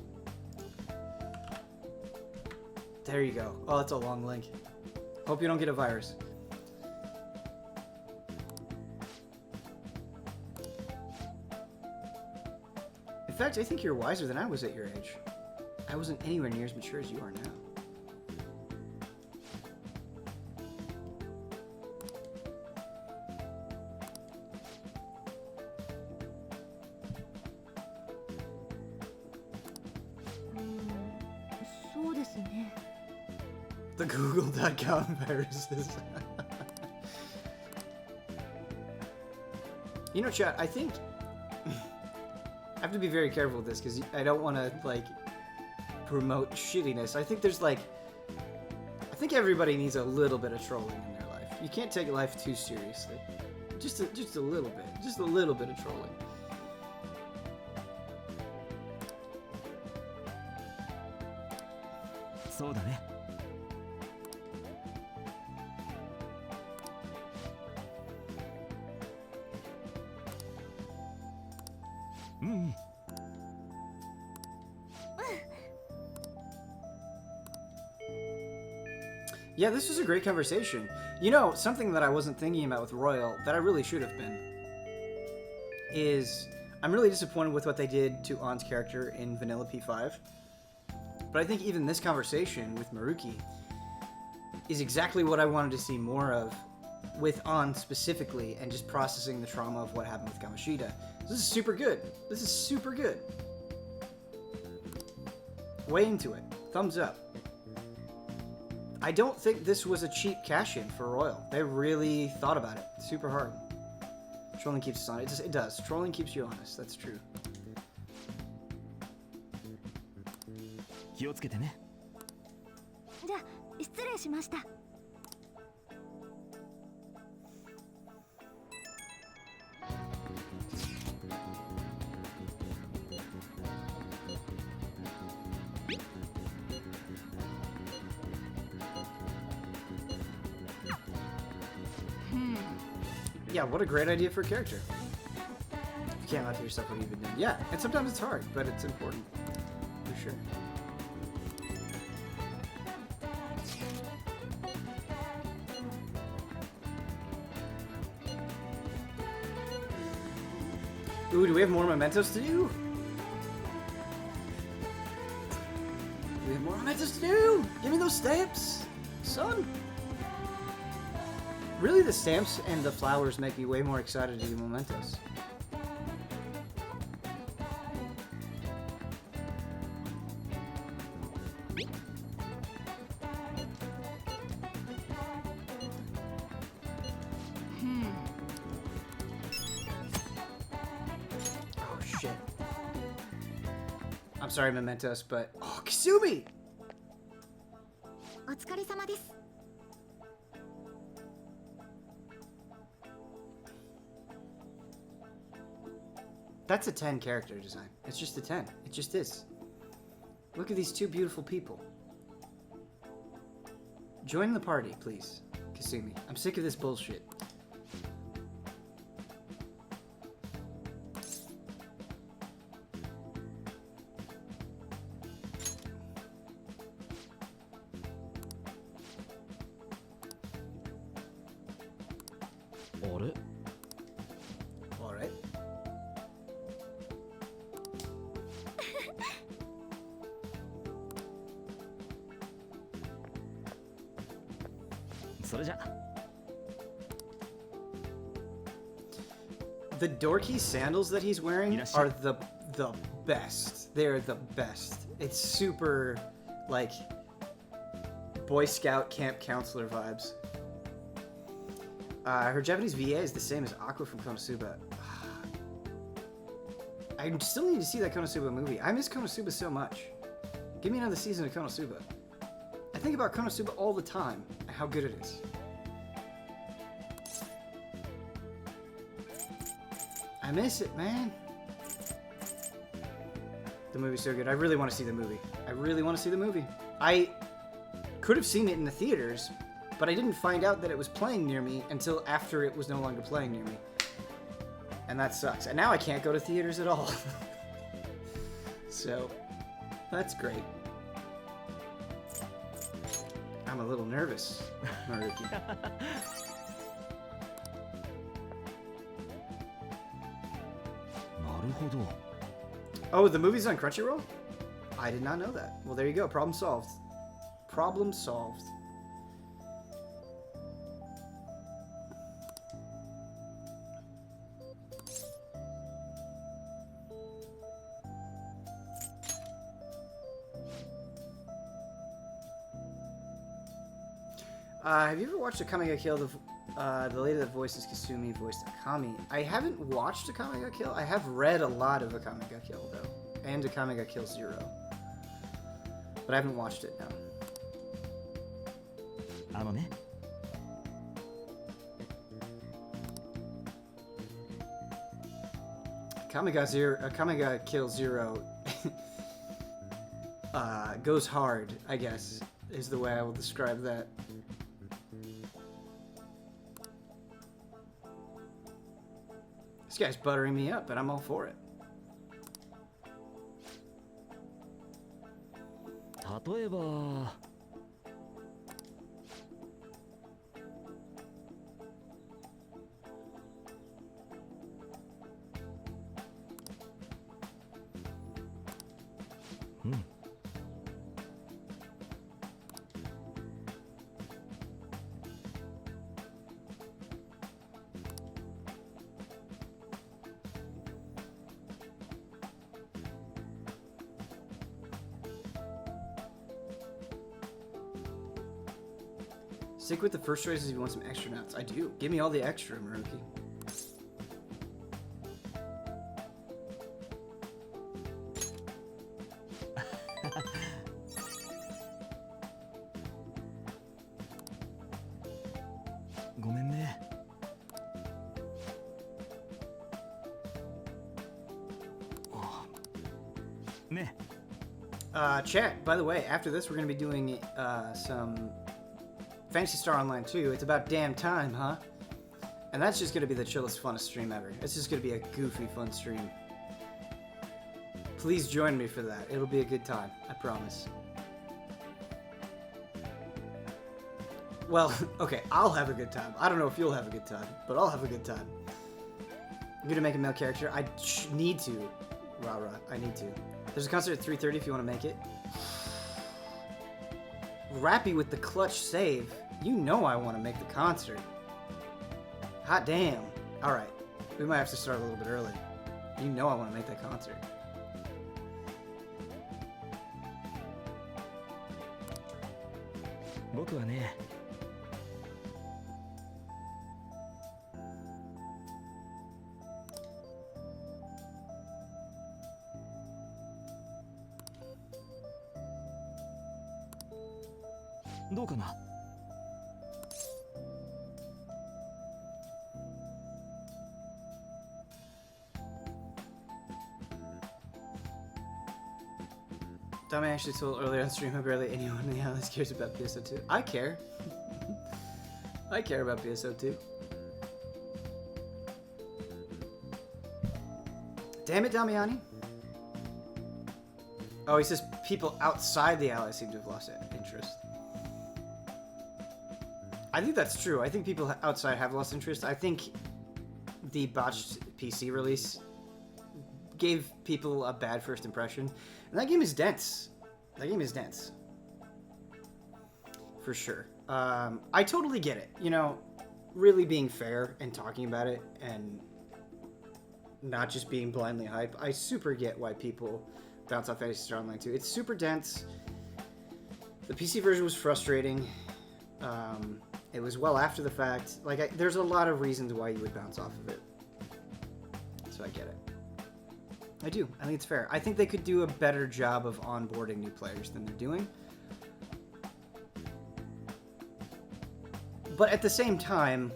There you go. Oh, that's a long link. Hope you don't get a virus. In fact, I think you're wiser than I was at your age. I wasn't anywhere near as mature as you are now. The Google.com viruses. You know, chat, I think I have to be very careful with this because I don't want to, like, promote shittiness. I think there's, like, I think everybody needs a little bit of trolling in their life. You can't take life too seriously. Just a little bit. Just a little bit of trolling. So da ne. Yeah, this was a great conversation. You know, something that I wasn't thinking about with Royal, that I really should have been, is I'm really disappointed with what they did to Ann's character in Vanilla P5. But I think even this conversation with Maruki is exactly what I wanted to see more of with Ann specifically, and just processing the trauma of what happened with Kamoshida. This is super good. This is super good. Way into it. Thumbs up. I don't think this was a cheap cash-in for Royal. They really thought about it super hard. Trolling keeps us honest. It does. Trolling keeps you honest. That's true. 気をつけてね。じゃあ失礼しました。Yeah, what a great idea for a character. You can't lie to yourself what you've been doing. Yeah, and sometimes it's hard, but it's important. For sure. Ooh, do we have more mementos to do? We have more mementos to do! Give me those stamps! Son! Really, the stamps and the flowers make me way more excited to do mementos. Oh, shit. I'm sorry, mementos, but... Oh, Kasumi! お疲れ様です。 That's a 10 character design. It's just a 10. It just is. Look at these two beautiful people. Join the party, please, Kasumi. I'm sick of this bullshit. Alright. Alright. The dorky sandals that he's wearing are the best. They're the best. It's super, like, Boy Scout camp counselor vibes. Her Japanese VA is the same as Aqua from Konosuba. I still need to see that Konosuba movie. I miss Konosuba so much. Give me another season of Konosuba. I think about Konosuba all the time, and how good it is. I miss it, man. The movie's so good. I really want to see the movie. I really want to see the movie. I could have seen it in the theaters, but I didn't find out that it was playing near me until after it was no longer playing near me. And that sucks. And now I can't go to theaters at all. So, that's great. I'm a little nervous, Maruki. Oh, the movie's on Crunchyroll? I did not know that. Well, there you go. Problem solved. Problem solved. Have you ever watched Akame ga Kill? The lady that voices Kasumi voiced Akami. I haven't watched Akame ga Kill. I have read a lot of Akame ga Kill, though. And Akame ga Kill 0. But I haven't watched it, no. Akame ga Kill 0 goes hard, I guess, is the way I will describe that. This guy's buttering me up, but I'm all for it. 例えば Stick with the first choices if you want some extra nuts. I do. Give me all the extra, Maruki. Chat, by the way, after this we're going to be doing some Fantasy Star Online 2. It's about damn time, huh? And that's just gonna be the chillest, funnest stream ever. It's just gonna be a goofy, fun stream. Please join me for that. It'll be a good time, I promise. Well, okay, I'll have a good time. I don't know if you'll have a good time, but I'll have a good time. I'm gonna make a male character. I need to. Rah-rah, I need to. There's a concert at 3:30 if you want to make it. Rappy with the clutch save. You know I want to make the concert. Hot damn. Alright. We might have to start a little bit early. You know I want to make that concert. Tommy actually told earlier on stream how barely anyone in the islands cares about PSO2. I care. I care about PSO2. Damn it, Damiani. Oh, he says people outside the Allies seem to have lost interest. I think that's true. I think people outside have lost interest. I think the botched PC release gave people a bad first impression. And that game is dense. That game is dense. For sure. I totally get it. You know, really being fair and talking about it and not just being blindly hype. I super get why people bounce off Phantasy Star Online 2. It's super dense. The PC version was frustrating. It was well after the fact. Like, there's a lot of reasons why you would bounce off of it. So I get it. I do. I think it's fair. I think they could do a better job of onboarding new players than they're doing. But at the same time,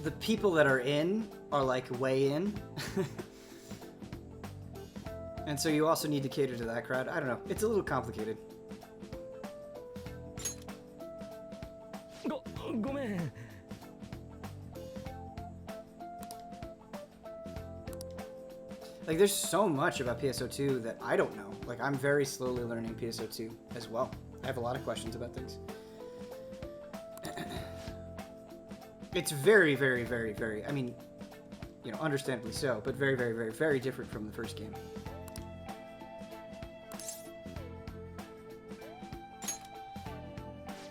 the people that are in are like way in. And so you also need to cater to that crowd. I don't know. It's a little complicated. Like, there's so much about PSO2 that I don't know. Like, I'm very slowly learning PSO2 as well. I have a lot of questions about things. It's very, very, very, very, I mean, you know, understandably so, but very, very, very, very different from the first game.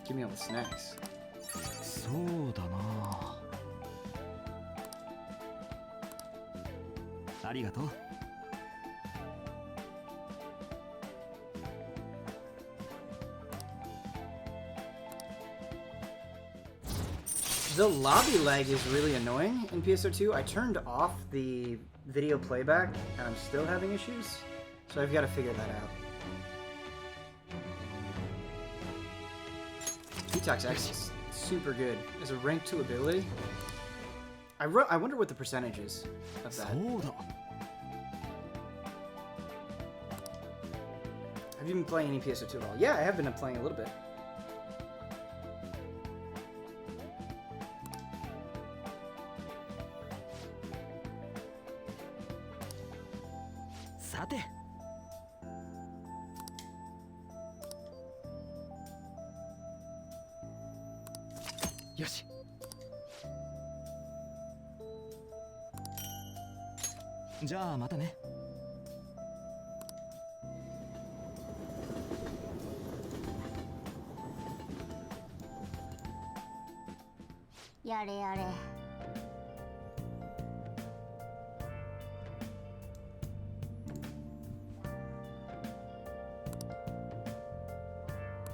Give me all the snacks. そうだな。ありがとう。The lobby lag is really annoying in PSO2. I turned off the video playback and I'm still having issues, so I've got to figure that out. Detox X is super good as a rank 2 ability. I wonder what the percentage is of that. そうだ。 Have you been playing any PSO2 at all? Yeah, I have been playing a little bit. Yoshi. じゃあまたね。やれやれ。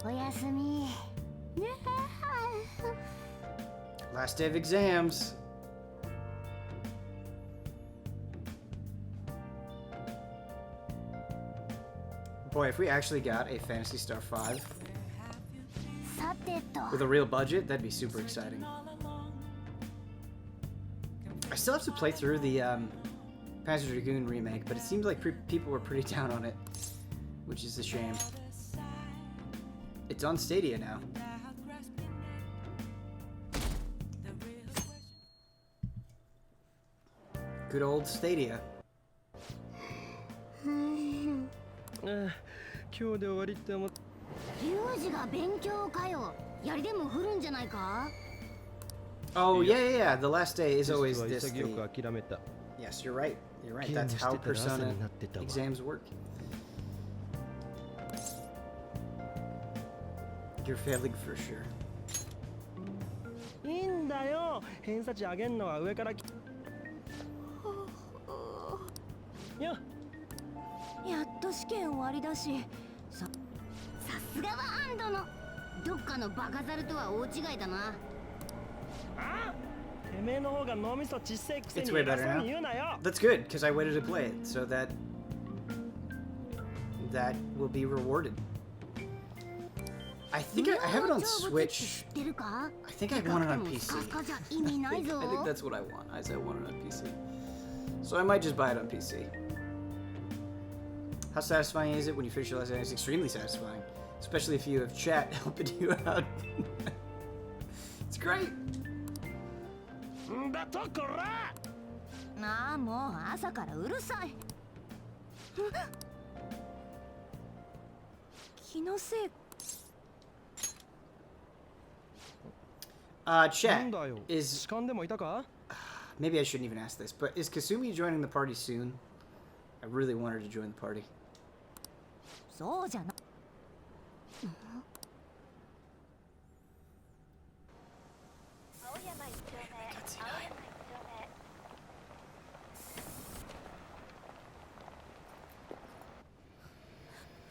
おやすみ。 Last day of exams. Boy, if we actually got a Phantasy Star 5 with a real budget, that'd be super exciting. I still have to play through the Panzer Dragoon remake, but it seems like people were pretty down on it, which is a shame. It's on Stadia now. Good old Stadia. 今日で終わりって思っリュウジが勉強かよ。槍でも振るんじゃないか？ Oh, yeah, yeah, yeah. The last day is always は this. 潔く諦めた。 Yes, you're right. You're right. ゲーム That's して how たら朝 Persona になってたわ。 exams work. You're failing for sure. いいんだよ。偏差値上げんのは上からき。よ。やっと試験終わりだし、さすがはアンドのどっかのバカザルとは大違いだな。あ？てめえの方が脳みそちっせえくせに It's way 偉 better そう now. に言うなよ。 That's good, because I waited to play it, so that will be rewarded. I think I have it on Switch. 知ってるか？ I think I want it on PC. スカスカじゃ意味ないぞ。 I think that's what I want. I want it on PC. So I might just buy it on PC. How satisfying is it when you finish your lesson? It's extremely satisfying, especially if you have chat helping you out. It's great. んだとこら。なあ、もう朝からうるさい。気のせい。Chat なんだよ。 is 痴漢でもいたか？ maybe I shouldn't even ask this, but is Kasumi joining the party soon? I really want her to join the party. そうじゃな。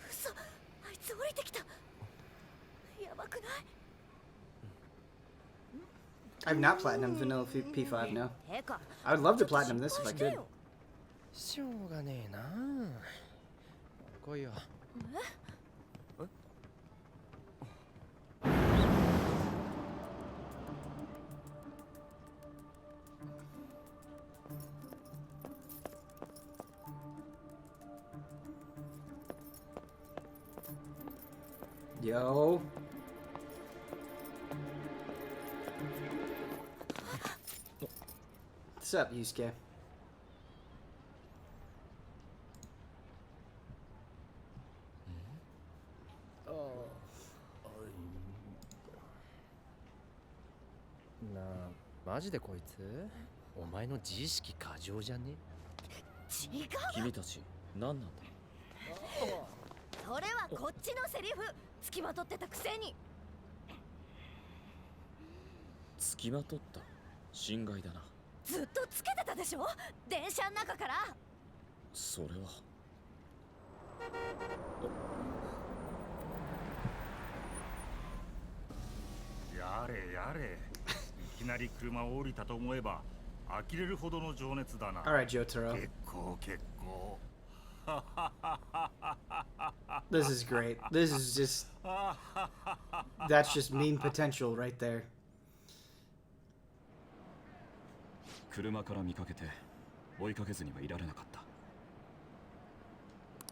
嘘、あいつ降りてきた。やばくない？ I've not platinum vanilla P5 now. てか、 I would love to platinum this if I could. しょうがねえな。来いよ。Yo. What's up, Yusuke? Oh. なあ、マジでこいつお前の自意識過剰じゃね？違う。君たち何なんだ？それはこっちのセリフ。つきまとってたくせに。つきまとった心外だな。ずっとつけてたでしょ、電車の中から。それはやれやれ、いきなり車を降りたと思えば呆れるほどの情熱だな。 Alright, Jotaro. 結構結構。 This is great. This is just... That's just meme potential right there. 車から見かけて追いかけずにはいられなかった。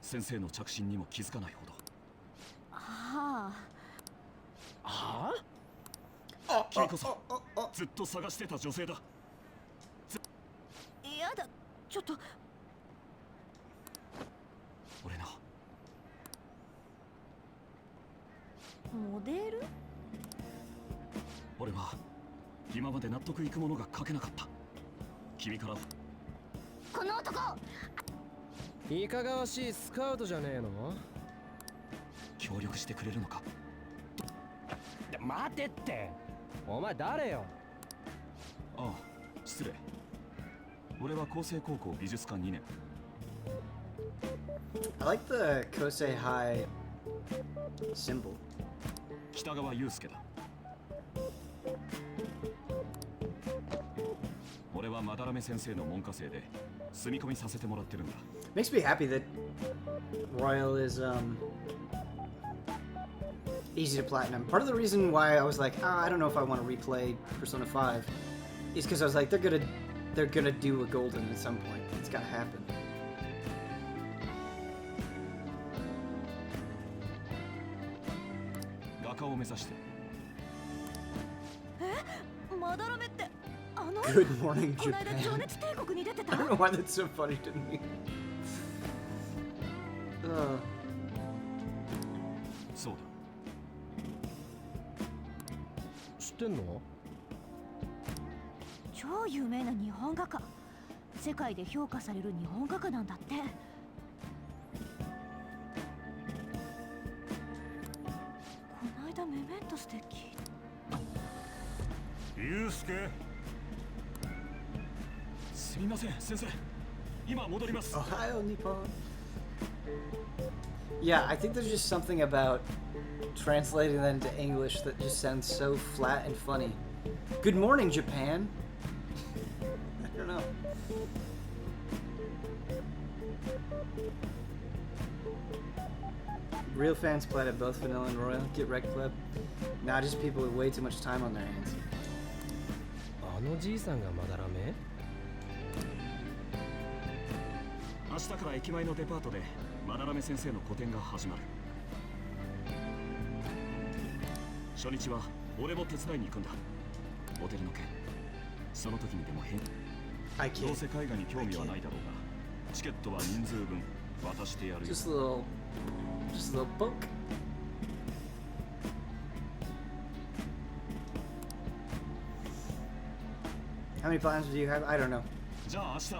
先生の着信にも気づかないほど。はあ。はあ、君こそずっと探してた女性だ。やだ、ちょっと。俺のモデル？俺は今まで納得いくものが書けなかった。君からこの男。いかがわしいスカウトじゃねえの？協力してくれるのか？待てって。お前誰よ？ああ、失礼。俺は厚生高校美術館2年。I like the Kosei High symbol. 北川悠介だ。俺はまだらめ先生の門下生で住み込みさせてもらってるんだ。Makes me happy that Royal is easy to platinum. Part of the reason why I was like, I don't know if I want to replay Persona 5 is because I was like, they're gonna do a golden at some point. It's gotta happen. 画家を目指してる。まだらめってあ Good morning, この間 Japan. 情熱帝国に出て I た don't know why that's so funny to me. そうだ。知ってんの？超有名な日本画家。世界で評価される日本画家なんだって。この間メメントスで聞いた。ユウスケ、すみません、先生。今戻ります。 Ohio, Nippon. Yeah, I think there's just something about translating that into English that just sounds so flat and funny. Good morning, Japan. I don't know. Real fans played at both Vanilla and Royal. Get wrecked club. Nah, just people with way too much time on their hands. あのじいさんがまだらめ？明日から駅前のデパートでマダラメ先生の個展が始まる。初日は俺も手伝いに行くんだ。モデルの件、その時にでも変。 I どう can't. せ海外に興味はないだろうが、チケットは人数分渡してやるよ。 Just a little poke. How many plans do you have? I don't know. じゃあ明日、 I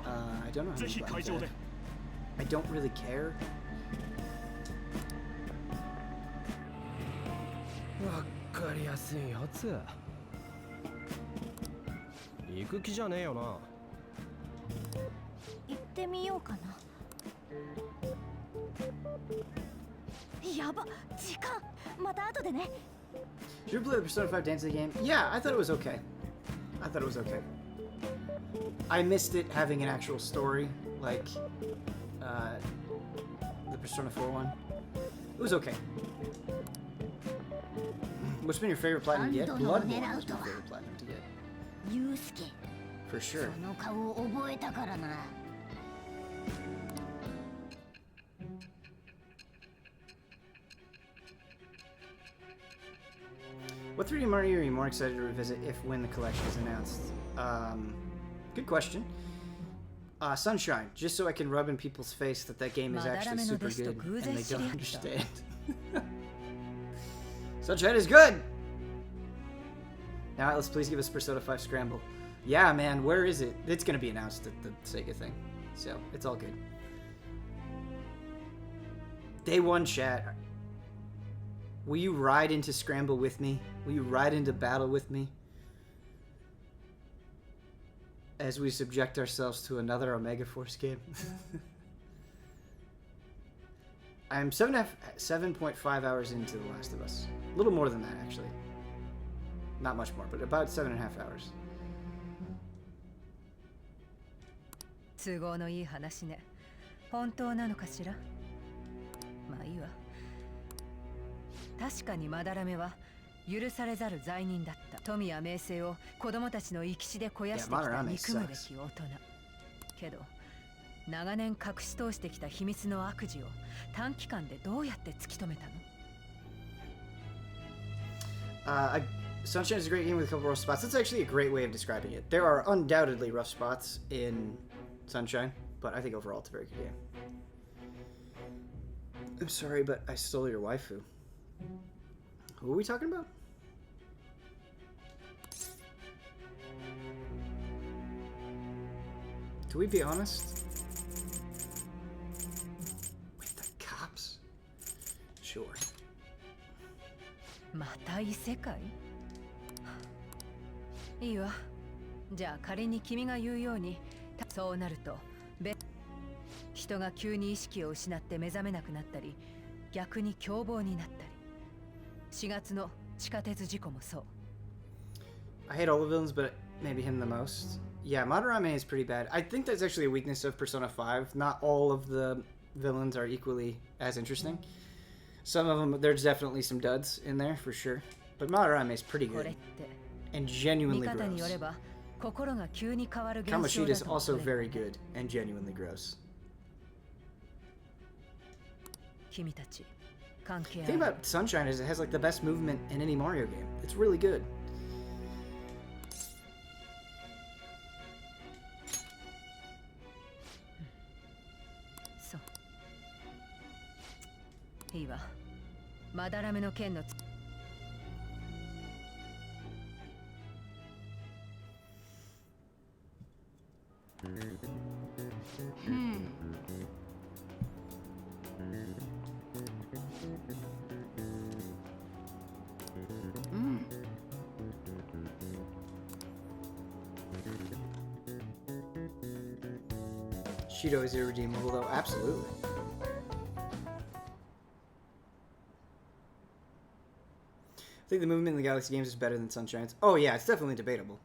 don't know. How ぜ many ひ plans 会 I 場 have. で。 I don't really care. わかりやすいやつ。行く気じゃねえよな。行ってみようかな。やば、時間。また後でね。 Did you ever play the Persona 5 dancing game? Yeah, I thought it was okay. I thought it was okay. I missed it having an actual story, like the Persona 4 one. It was okay. What's been your favorite platinum to get? Bloodborne was my favorite platinum to get. ユウスケ、 For そ sure. の顔を覚えたからな。 What 3D Mario are you more excited to revisit if when the collection is announced? Good question. Sunshine, just so I can rub in people's face that that game is actually super good and they don't understand. Sunshine is good! Now, let's please give us Persona 5 Scramble. Yeah, man, where is it? It's gonna be announced at the Sega thing, so it's all good. Day 1 chat. Will you ride into Scramble with me? Will you ride into battle with me? As we subject ourselves to another Omega Force game. I'm 7.5 hours into The Last of Us. A little more than that, actually. Not much more, but about 7.5 hours. 都合のいい話ね。本当なのかしら。まあいいわ。確かにマダラメは許されざる罪人だった。富や名声を子供たちの生き死で肥やしてきた憎むべき大人。けど長年隠し通してきた秘密の悪事を短期間でどうやって突き止めたの？ Sunshine is a great game with a couple rough spots. That's actually a great way of describing it. There are undoubtedly rough spots in Sunshine, but I think overall it's a very good game. I'm sorry, but I stole your waifu. Who are we talking about? Can we be honest? With the cops? Sure. また異世界？いいわ。じゃあ仮に君が言うように、そうなると人が急に意識を失って目覚めなくなったり、逆に凶暴になったり。4月の地下鉄事故もそう。I hate all the villains, but maybe him the most. Yeah, Madarame is pretty bad. I think that's actually a weakness of Persona 5. Not all of the villains are equally as interesting. Some of them, there's definitely some duds in there for sure. But Madarame is pretty good and genuinely gross. Kamoshida is also very good and genuinely gross. The thing about Sunshine is it has like the best movement in any Mario game. It's really good. まだらめの剣のShido is irredeemable, though. Absolutely. I think the movement in the Galaxy games is better than Sunshine's. Oh yeah, it's definitely debatable.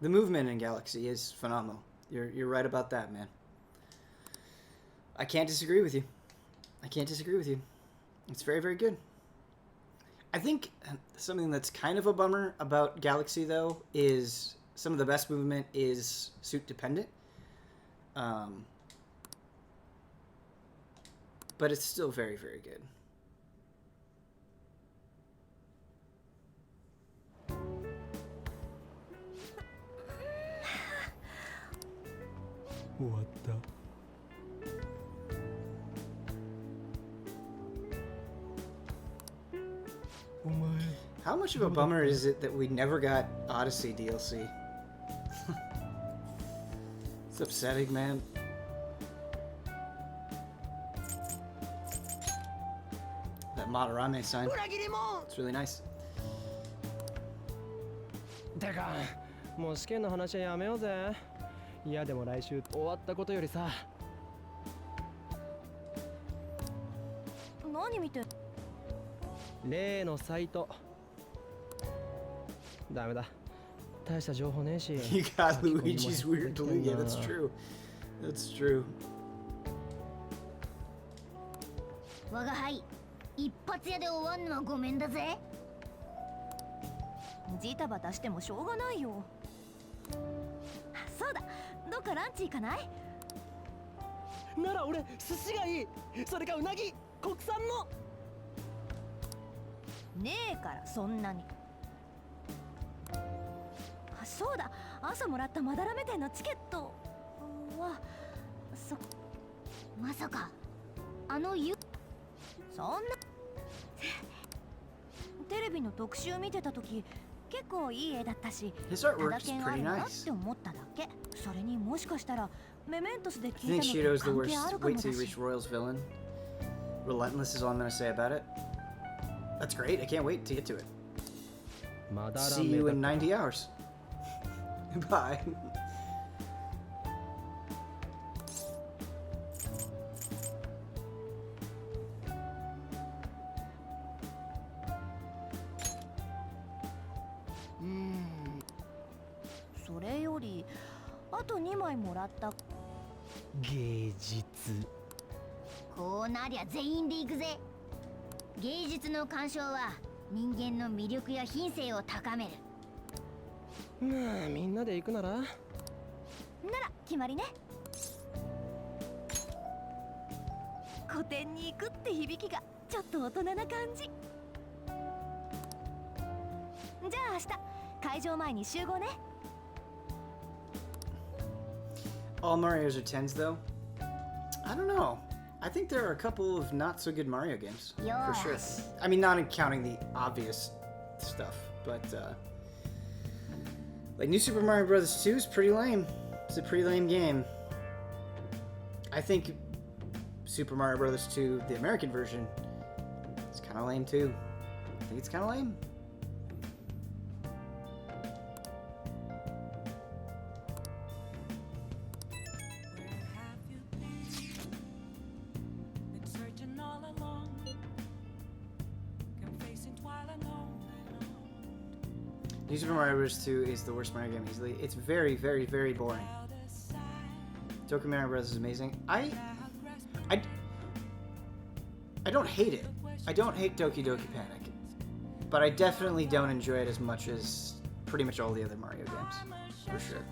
The movement in Galaxy is phenomenal. You're right about that, man. I can't disagree with you. I can't disagree with you. It's very, very good. I think something that's kind of a bummer about Galaxy, though, is some of the best movement is suit dependent. But it's still very, very good. What the? How much of a bummer is it that we never got Odyssey DLC? It's upsetting, man. That Madarame sign. It's really nice. てかもう試験の話はやめようぜ。いやでも来週終わったことよりさ。何見てん？例のサイト。ダメだ。大した情報ねえし。You got Luigi's weird blue. Yeah, that's true. That's true. 我が輩一発屋で終わんのはごめんだぜ。ジタバタしてもしょうがないよ。そうだ、どっかランチ行かない？なら俺寿司がいい。それかうなぎ国産の。ねえからそんなに。あ、そうだ、朝もらったまだらめ店のチケットはまさかそんなテレビの特集見てた時結構いい絵だったし、 His タ artwork ダ is ケンあ pretty るなっ nice. て思っただけ。それにもしかしたらメメントスで I 聞い think たの Shido's と the 関係あ worst. るかも Wait だ till you し。 reach Royal's villain. Relentless is all I'm gonna say about it. That's great. I can't wait to get to it. まだら See め you だ in 90 hours. Bye.うーん、それよりあと2枚もらった。芸術。こうなりゃ全員で行くぜ。芸術の鑑賞は人間の魅力や品性を高める。まあみんなで行くなら。なら決まりね。個展に行くって響きがちょっと大人な感じ。じゃあ明日会場前に集合ね。All Marios are 10s, though. I don't know. I think there are a couple of not so good Mario games, for sure. Yosh. I mean, not counting the obvious stuff, but like New Super Mario Bros. 2 is pretty lame. It's a pretty lame game. I think Super Mario Bros. 2, the American version, is kind of lame too. I think it's kind of lame. New Super Mario Bros. 2 is the worst Mario game easily. It's very, very, very boring. Tokyo Mario Bros. Is amazing. I don't hate it. I don't hate Doki Doki Panic. But I definitely don't enjoy it as much as pretty much all the other Mario games. For sure.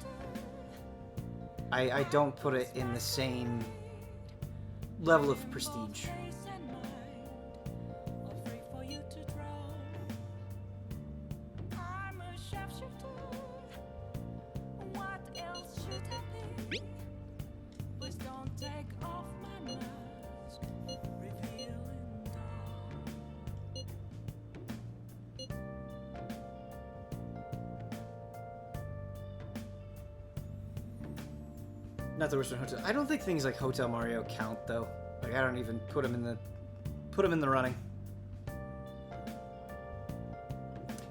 I don't put it in the same level of prestige. Not the worst one. Hotel. I don't think things like Hotel Mario count though. Like I don't even put them in the running.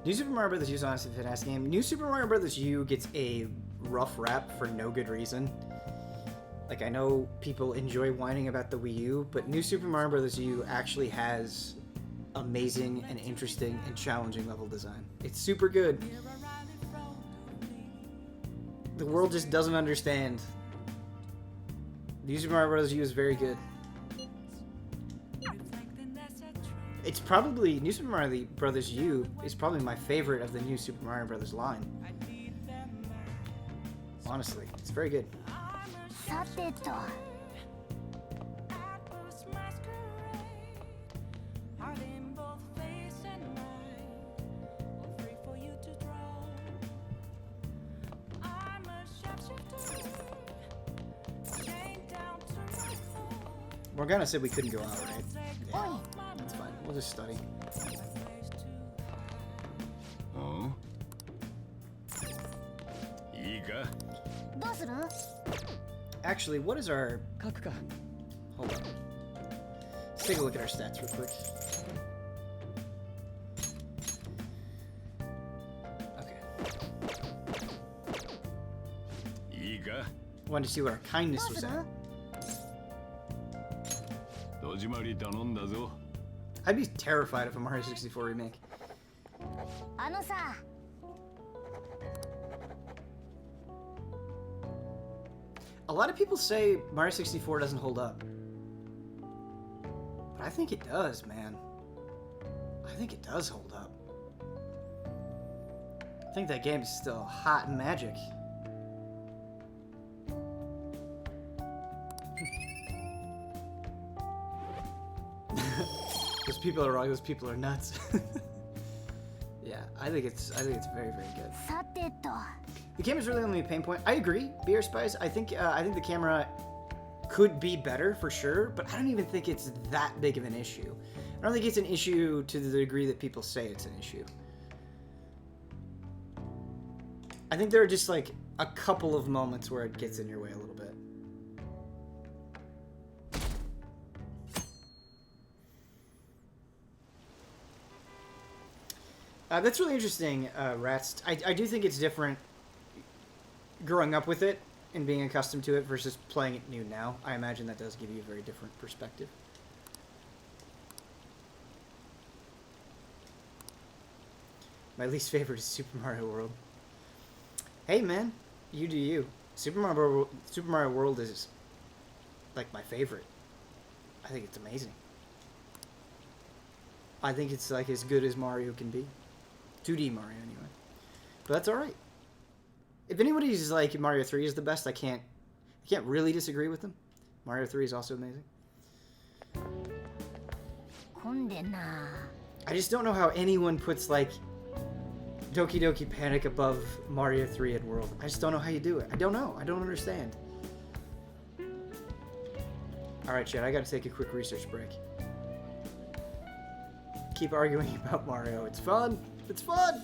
New Super Mario Bros. U is honestly a fantastic game. New Super Mario Bros. U gets a rough rap for no good reason. Like I know people enjoy whining about the Wii U, but New Super Mario Bros. U actually has amazing and interesting and challenging level design. It's super good. The world just doesn't understand. New Super Mario Bros. U is very good. It's probably New Super Mario Bros. U is probably my favorite of the new Super Mario Bros. Line. Honestly, it's very good. さてと Morgana said we couldn't go out, right? Yeah, that's fine. We'll just study. Oh? いいか? どうする Actually, what is our... 書くか Hold on. Let's take a look at our stats real quick. Okay. いいか? Wanted to see what our kindness どう was する at. 戸締まり頼んだぞ. I'd be terrified of a Mario 64 remake. あのさ A lot of people say Mario 64 doesn't hold up. But I think it does, man. I think it does hold up. I think that game is still hot and magic. Those people are wrong, those people are nuts. Yeah, I think it's very, very good. さてと The camera's really only a pain point. I agree, Beer Spice. I think the camera could be better for sure, but I don't even think it's that big of an issue. I don't think it's an issue to the degree that people say it's an issue. I think there are just like a couple of moments where it gets in your way a little bit. That's really interesting, Rest. I do think it's different growing up with it and being accustomed to it versus playing it new now. I imagine that does give you a very different perspective. My least favorite is Super Mario World. Hey man, you do you. Super Mario World is like my favorite. I think it's amazing. I think it's like as good as Mario can be. 2D Mario anyway. But that's alright. If anybody's like Mario 3 is the best, I can't really disagree with them. Mario 3 is also amazing. 混んでんな I just don't know how anyone puts like Doki Doki Panic above Mario 3 and World. I just don't know how you do it. I don't know. I don't understand. Alright, Chad, I gotta take a quick research break. Keep arguing about Mario. It's fun. It's fun.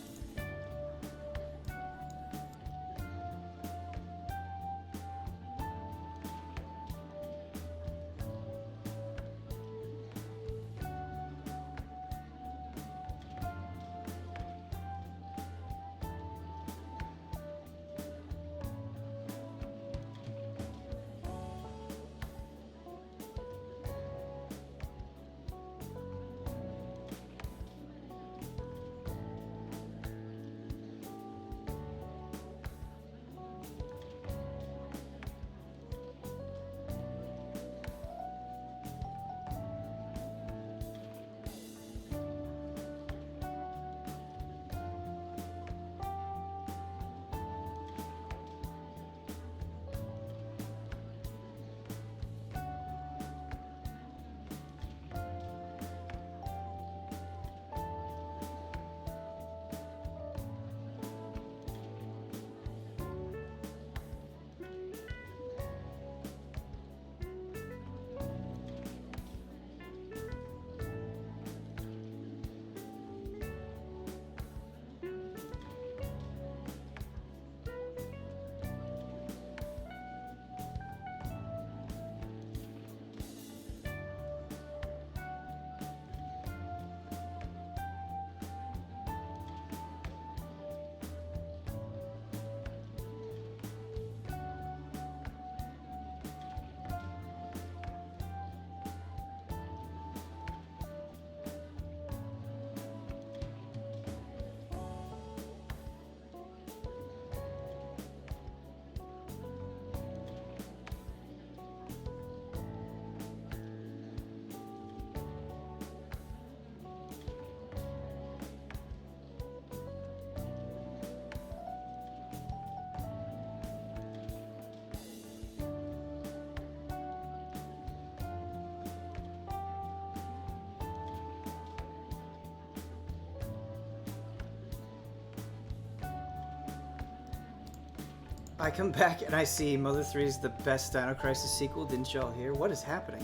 I come back and I see Mother 3 is the best Dino Crisis sequel. Didn't y'all hear? What is happening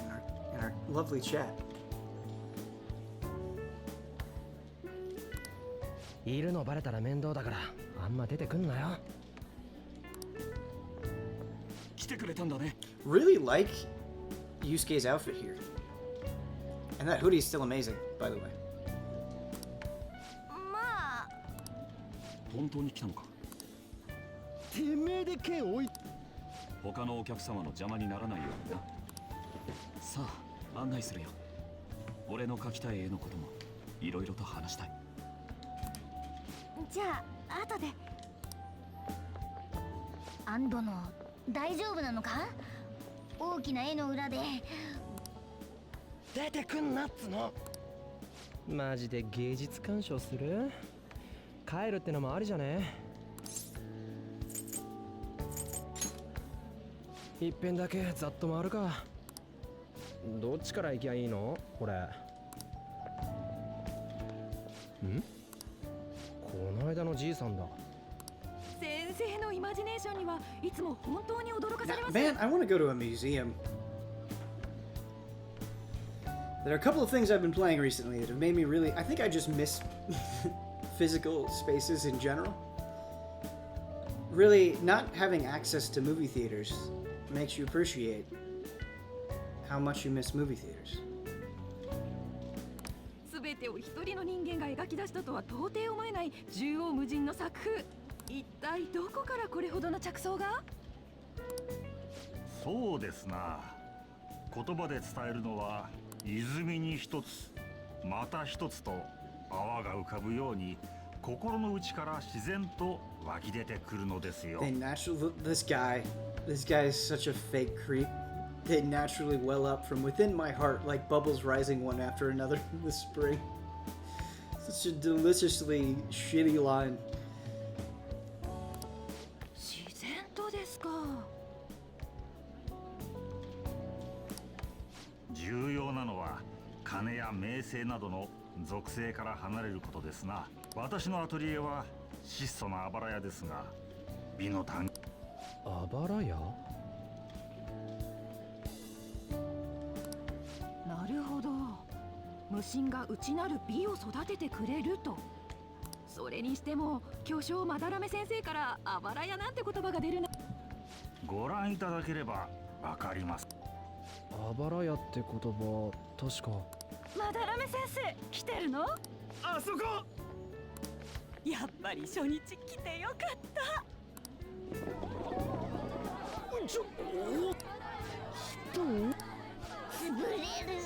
in our lovely chat? いるのバレたら面倒だからあんま出てくんなよ。来てくれたんだね。 Really like Yusuke's outfit here. And that hoodie is still amazing, by the way. まあ本当に来たのか。てめえで剣置い。他のお客様の邪魔にならないようにな。さあ案内するよ。俺の描きたい絵のこともいろいろと話したい。じゃあ後で。アンドの大丈夫なのか？大きな絵の裏で。出てくんなっつの。マジで芸術鑑賞する？帰るってのもありじゃね？いっぺんだけざっと回るか。どっちから行きゃいいの？これ。ん？この間のじいさんだ。先生のイマジネーションにはいつも本当に驚かされます。 Man, I want to go to a museum. There are a couple of things I've been playing recently that have made me really... I think I just miss physical spaces in general. Really, not having access to movie theaters makes you appreciate how much you miss movie theaters. 全てを一人の人間が描き出したとは到底思えない縦横無尽の作風。一体どこからこれほどの着想が？そうですな。言葉で伝えるのは泉に一つまた一つと泡が浮かぶように心の内から自然と湧き出てくるのですよ。 They naturally... This guy is such a fake creep. They naturally well up from within my heart like bubbles rising one after another in the spring. Such a deliciously shitty line. 自然とですか。重要なのは金や名声などの属性から離れることですな。私のアトリエは質素なあばら屋ですが美の単あばらや？なるほど。無心が内なる美を育ててくれると。それにしても巨匠まだらめ先生からあばらやなんて言葉が出るな。ご覧いただければわかります。あばらやって言葉確か。まだらめ先生来てるの？あそこ。やっぱり初日来てよかった。潰れる。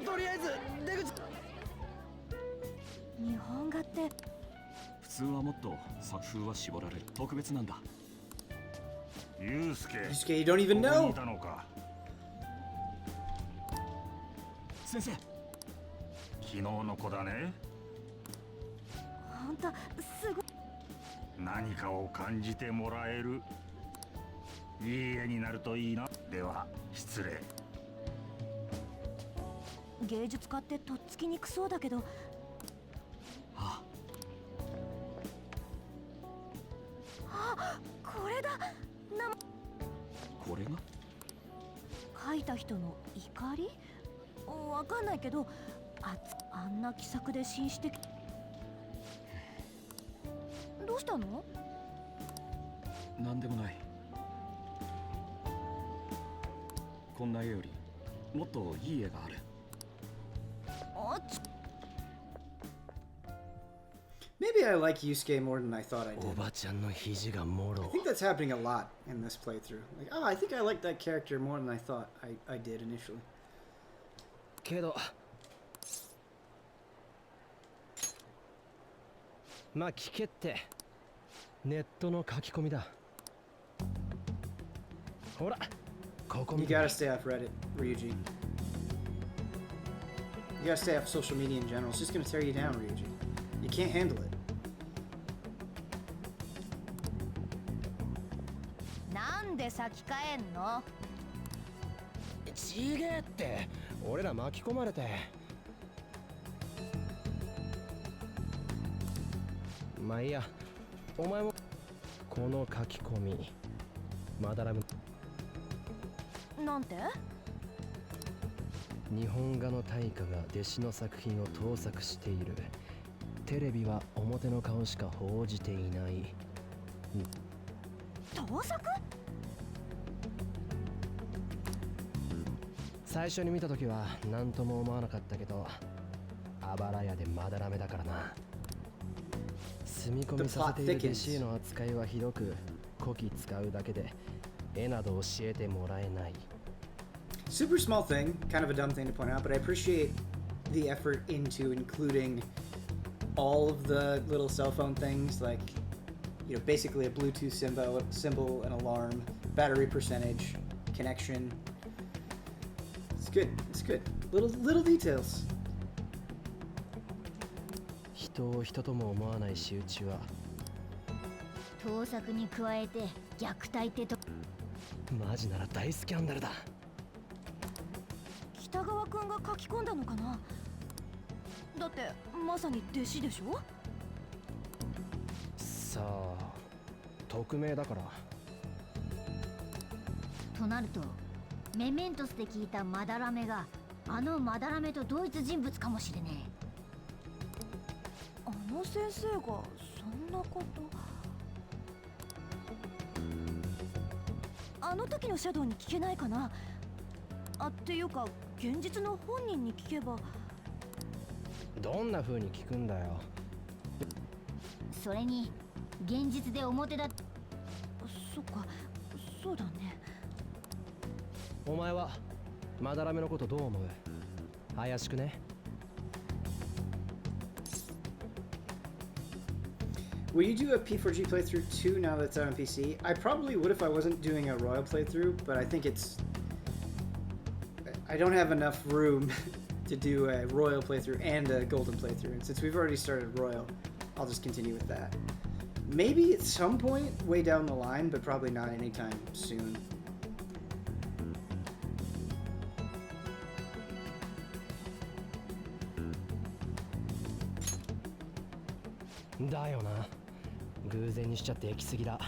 とりあえず出口。日本画って普通はもっと作風は絞られる。特別なんだ。ユウスケ、 Yusuke, you don't even ここに know. いたのか。先生。昨日の子だね。ほんとすごい。何かを感じてもらえるいい絵になるといいな。では失礼。芸術家ってとっつきにくそうだけど。ああ、これだ。これが描いた人の怒り？わかんないけど、あんな気さくで紳士的。どうしたの？なんでもない。こんな絵よりもっといい絵がある。Maybe I like Yusuke more than I thought I お did. ばちゃんの肘がもろ。 I think that's happening a lot in this playthrough. Like, oh, I think I like that character more than I thought I did initially. けどまあ聞けってネットの書き込みだ。ほらここ You 見て。 gotta stay off Reddit, Ryuji. You gotta stay off social media in general. It's just gonna tear you down, Ryuji. You can't handle it. なんで先帰んの？ちげえって俺ら巻き込まれて。まあいいや。お前もこの書き込みまだらむなんて？日本画の大家が弟子の作品を盗作している。テレビは表の顔しか報じていない。盗作？最初に見た時は何とも思わなかったけど、あばら屋でまだらめだからな。住み込みさせている弟子への扱いはひどく、こき使うだけで絵など教えてもらえない。 Super small thing, kind of a dumb thing to point out, but I appreciate the effort into including all of the little cell phone things, like, you know, basically a Bluetooth symbol, an alarm, battery percentage, connection. It's good. It's good. Little details. 人を人とも思わない仕打ちは盗作に加えて虐待ってと。マジなら大スキャンダルだ。北川くんが書き込んだのかな。だってまさに弟子でしょ。さあ匿名だから。となるとメメントスで聞いたマダラメがあのマダラメと同一人物かもしれねえ。あの先生がそんなこと。あの時のシャドウに聞けないかな。あ、っていうか現実の本人に聞けば。どんな風に聞くんだよ。それに現実で表だ。そっか、そうだね。お前はまだらめのことどう思う？怪しくね？ Will you do a P4G playthrough too now that it's out on PC? I probably would if I wasn't doing a Royal playthrough, but I think it's... I don't have enough room to do a Royal playthrough and a Golden playthrough, and since we've already started Royal, I'll just continue with that. Maybe at some point way down the line, but probably not anytime soon. だよな。偶然にしちゃってきすぎだ。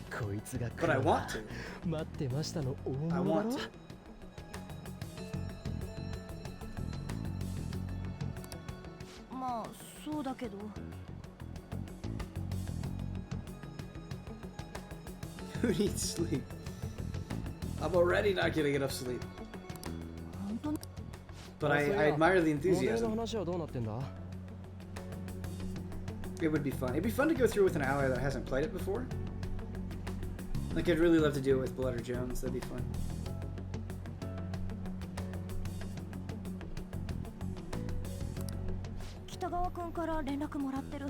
こいつが来 But I る want to. 待ってましたの大 I 物だ want ろ。 to. まあそうだけど。Who needs sleep? I'm already not getting enough sleep. 本当に。 But I admire the モデルの enthusiasm. 話はどうなってんだ？ It would be fun. It'd be fun to go through with an ally that hasn't played it before. Like, I'd really love to do it with Blood or Jones. That'd be fun. 北川くんから連絡もらってる。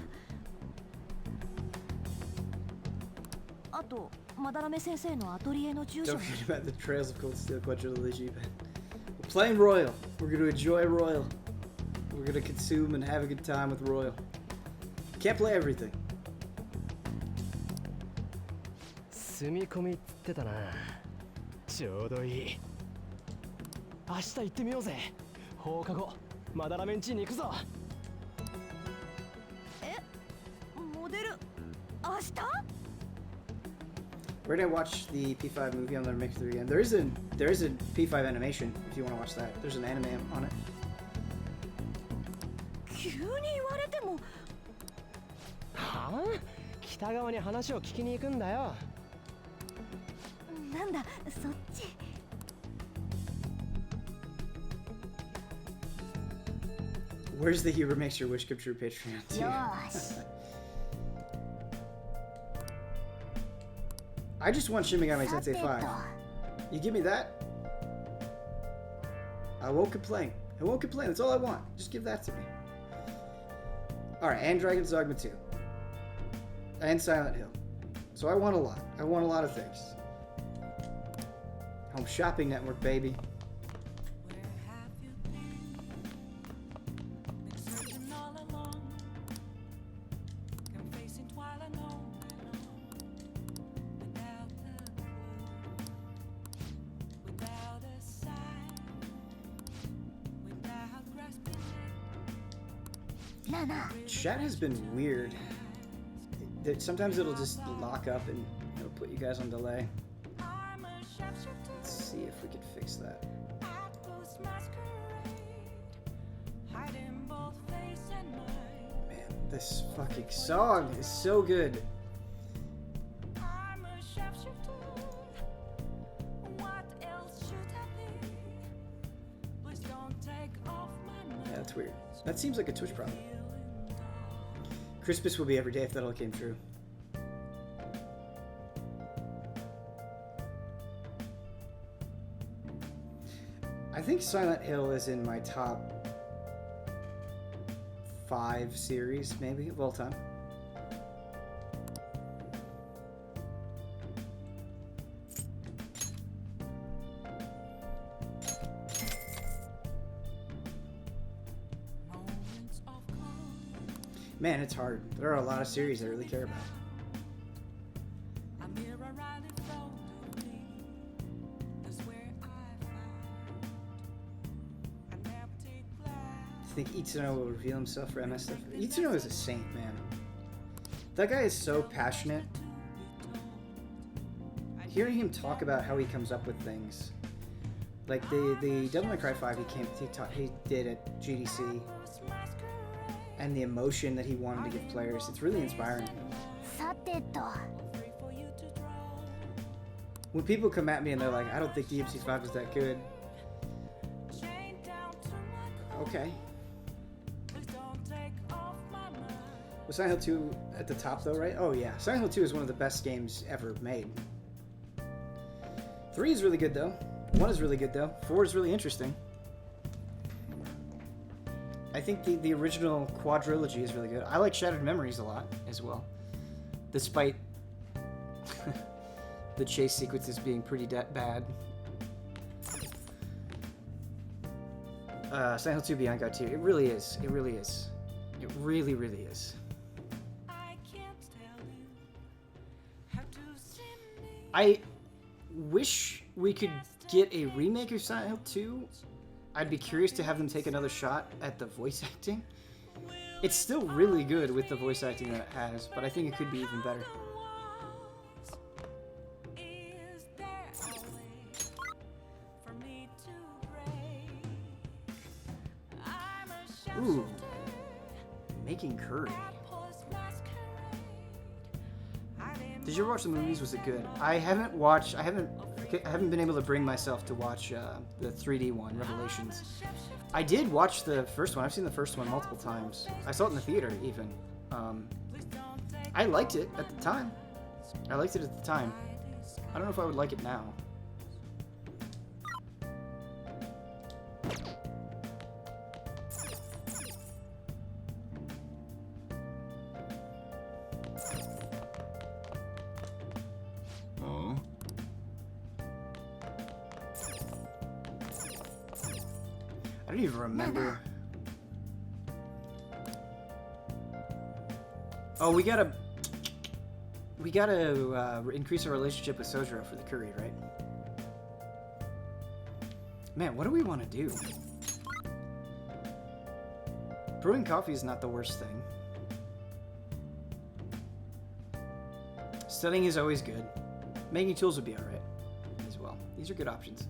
あとまだらめ先生のアトリエの住所 Don't forget about the Trails of Cold Steel Quadrilogy. We're playing Royal. We're going to enjoy Royal. We're going to consume and have a good time with Royal. Can't play everything. 住み込みっつってたな。ちょうどいい。明日行ってみようぜ。放課後まだらめんちに行くぞ。モデル明日。 We're going to watch the P5 movie. I'll never make it through again. There is a P5 animation if you want to watch that. There's an anime on it. 急に言われても。はあ？北側に話を聞きに行くんだよ。なんだそっち。 Where's the Huber Makes Your Wish Come True Patreon? よーし。 I just want Shin Megami さ Tensei てと。 5. You give me that? I won't complain. I won't complain. That's all I want. Just give that to me. Alright, and Dragon's Dogma 2. And Silent Hill. So I want a lot. I want a lot of things. Home Shopping Network, baby. Chat has been weird Sometimes it'll just lock up and it'll put you guys on delay. Let's see if we can fix that. Man, this fucking song is so good. Yeah, that's weird. That seems like a Twitch problem. Crispus will be every day if that all came true. I think Silent Hill is in my top 5 series, maybe, of all time. Man, it's hard. There are a lot of series I really care about. I think Itsuno will reveal himself for MS stuff. Itsuno is a saint, man. That guy is so passionate. Hearing him talk about how he comes up with things, like the Devil May Cry 5 he did at GDC, and the emotion that he wanted to give players, it's really inspiring. When people come at me and they're like, I don't think DMC5 is that good. Okay. Was Silent Hill 2 at the top though, right? Oh yeah, Silent Hill 2 is one of the best games ever made. 3 is really good though. 1 is really good though. 4 is really interesting. I think the original quadrilogy is really good. I like Shattered Memories a lot as well, despite the chase sequences being pretty bad. Silent Hill 2 Beyond God 2. It really is. It really is. It really, really is. I wish we could get a remake of Silent Hill 2. I'd be curious to have them take another shot at the voice acting. It's still really good with the voice acting that it has, but I think it could be even better. Ooh, making curry. Did you ever watch the movies? Was it good? I haven't been able to bring myself to watch the 3D one, Revelations. I did watch the first one. I've seen the first one multiple times. I saw it in the theater even. I liked it at the time. I don't know if I would like it now. I don't even remember. Oh, we gotta increase our relationship with Sojiro for the curry, right? Man, what do we want to do? Brewing coffee is not the worst thing. Studying is always good. Making tools would be alright as well. These are good options.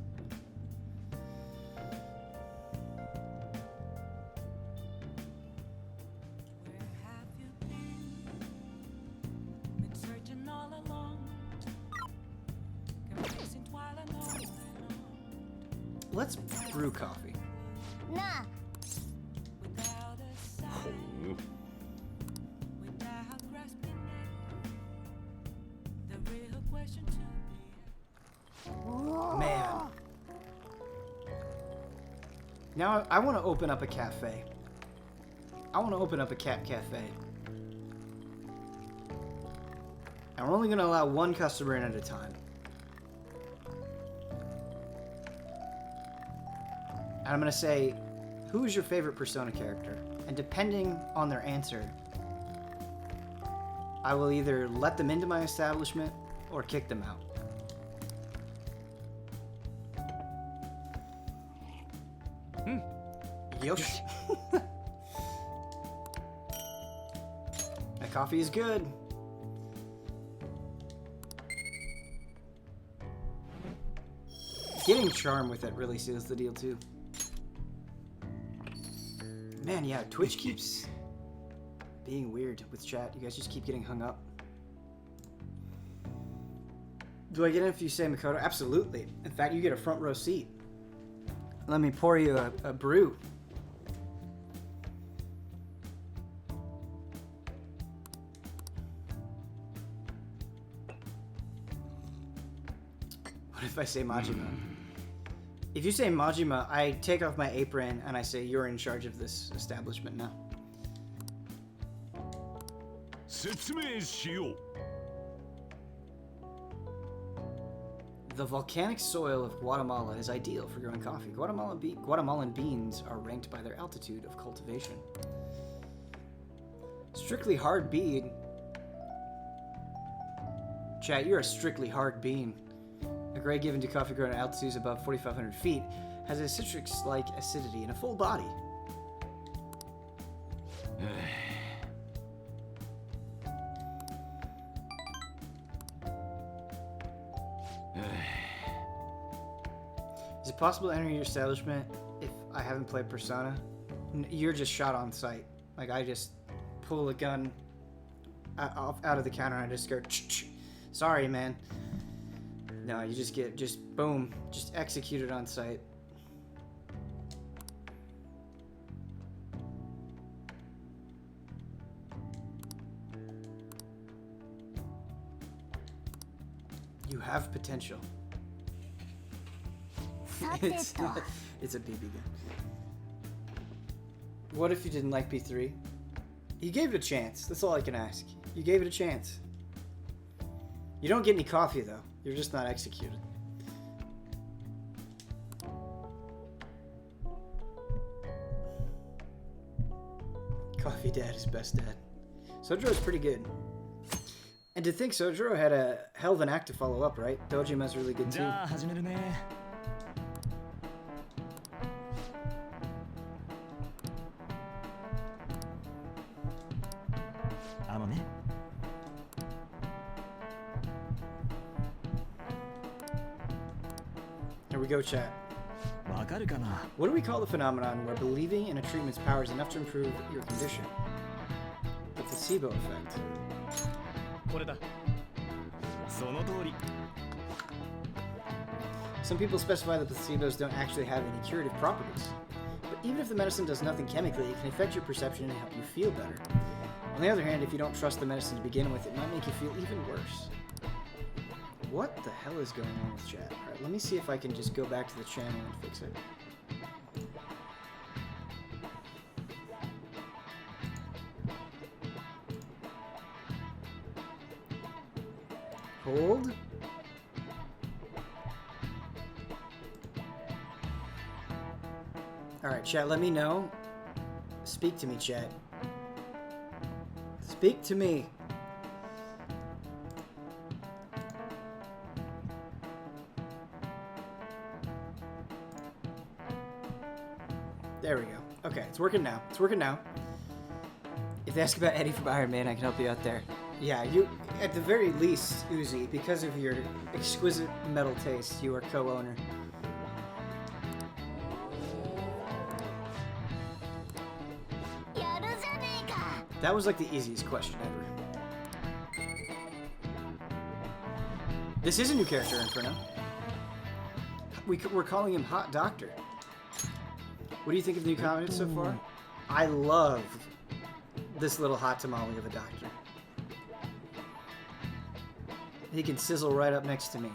Let's brew coffee. Nah. Man. Now I want to open up a cafe. I want to open up a cat cafe. And we're only going to allow one customer in at a time. And I'm going to say, who is your favorite Persona character? And depending on their answer, I will either let them into my establishment or kick them out. Yosh. That coffee is good. Getting charm with it really seals the deal too. Man, yeah, Twitch keeps being weird with chat. You guys just keep getting hung up. Do I get in if you say Makoto? Absolutely. In fact, you get a front row seat. Let me pour you a brew. What if I say Majima? If you say Majima, I take off my apron and I say, you're in charge of this establishment now. The volcanic soil of Guatemala is ideal for growing coffee. Guatemalan beans are ranked by their altitude of cultivation. Strictly hard bean. Chat, you're a strictly hard bean. A grade given to coffee grown at altitudes above 4,500 feet has a citrus-like acidity in a full body. Is it possible to enter your establishment if I haven't played Persona? You're just shot on sight. Like, I just pull a gun out of the counter and I just go, ch-ch. Sorry, man. No, you just get, boom, just executed on sight. You have potential. It's a BB gun. What if you didn't like B3? You gave it a chance. That's all I can ask. You gave it a chance. You don't get any coffee, though. You're just not executed. Coffee Dad is best dad. Sojiro's pretty good. And to think Sojiro had a hell of an act to follow up, right? Dojima's really good too. Here we go, chat. What do we call the phenomenon where believing in a treatment's power is enough to improve your condition? The placebo effect. Some people specify that placebos don't actually have any curative properties. But even if the medicine does nothing chemically, it can affect your perception and help you feel better. On the other hand, if you don't trust the medicine to begin with, it might make you feel even worse. What the hell is going on with chat? Alright, let me see if I can just go back to the channel and fix it. Hold. Alright, chat, let me know. Speak to me, chat. Speak to me. There we go. Okay, it's working now. It's working now. If they ask about Eddie from Iron Man, I can help you out there. Yeah, you, at the very least, Uzi, because of your exquisite metal taste, you are co-owner. That was like the easiest question ever. This is a new character, Inferno. We're calling him Hot Doctor. What do you think of the new comments so far? I love this little hot tamale of a doctor. He can sizzle right up next to me.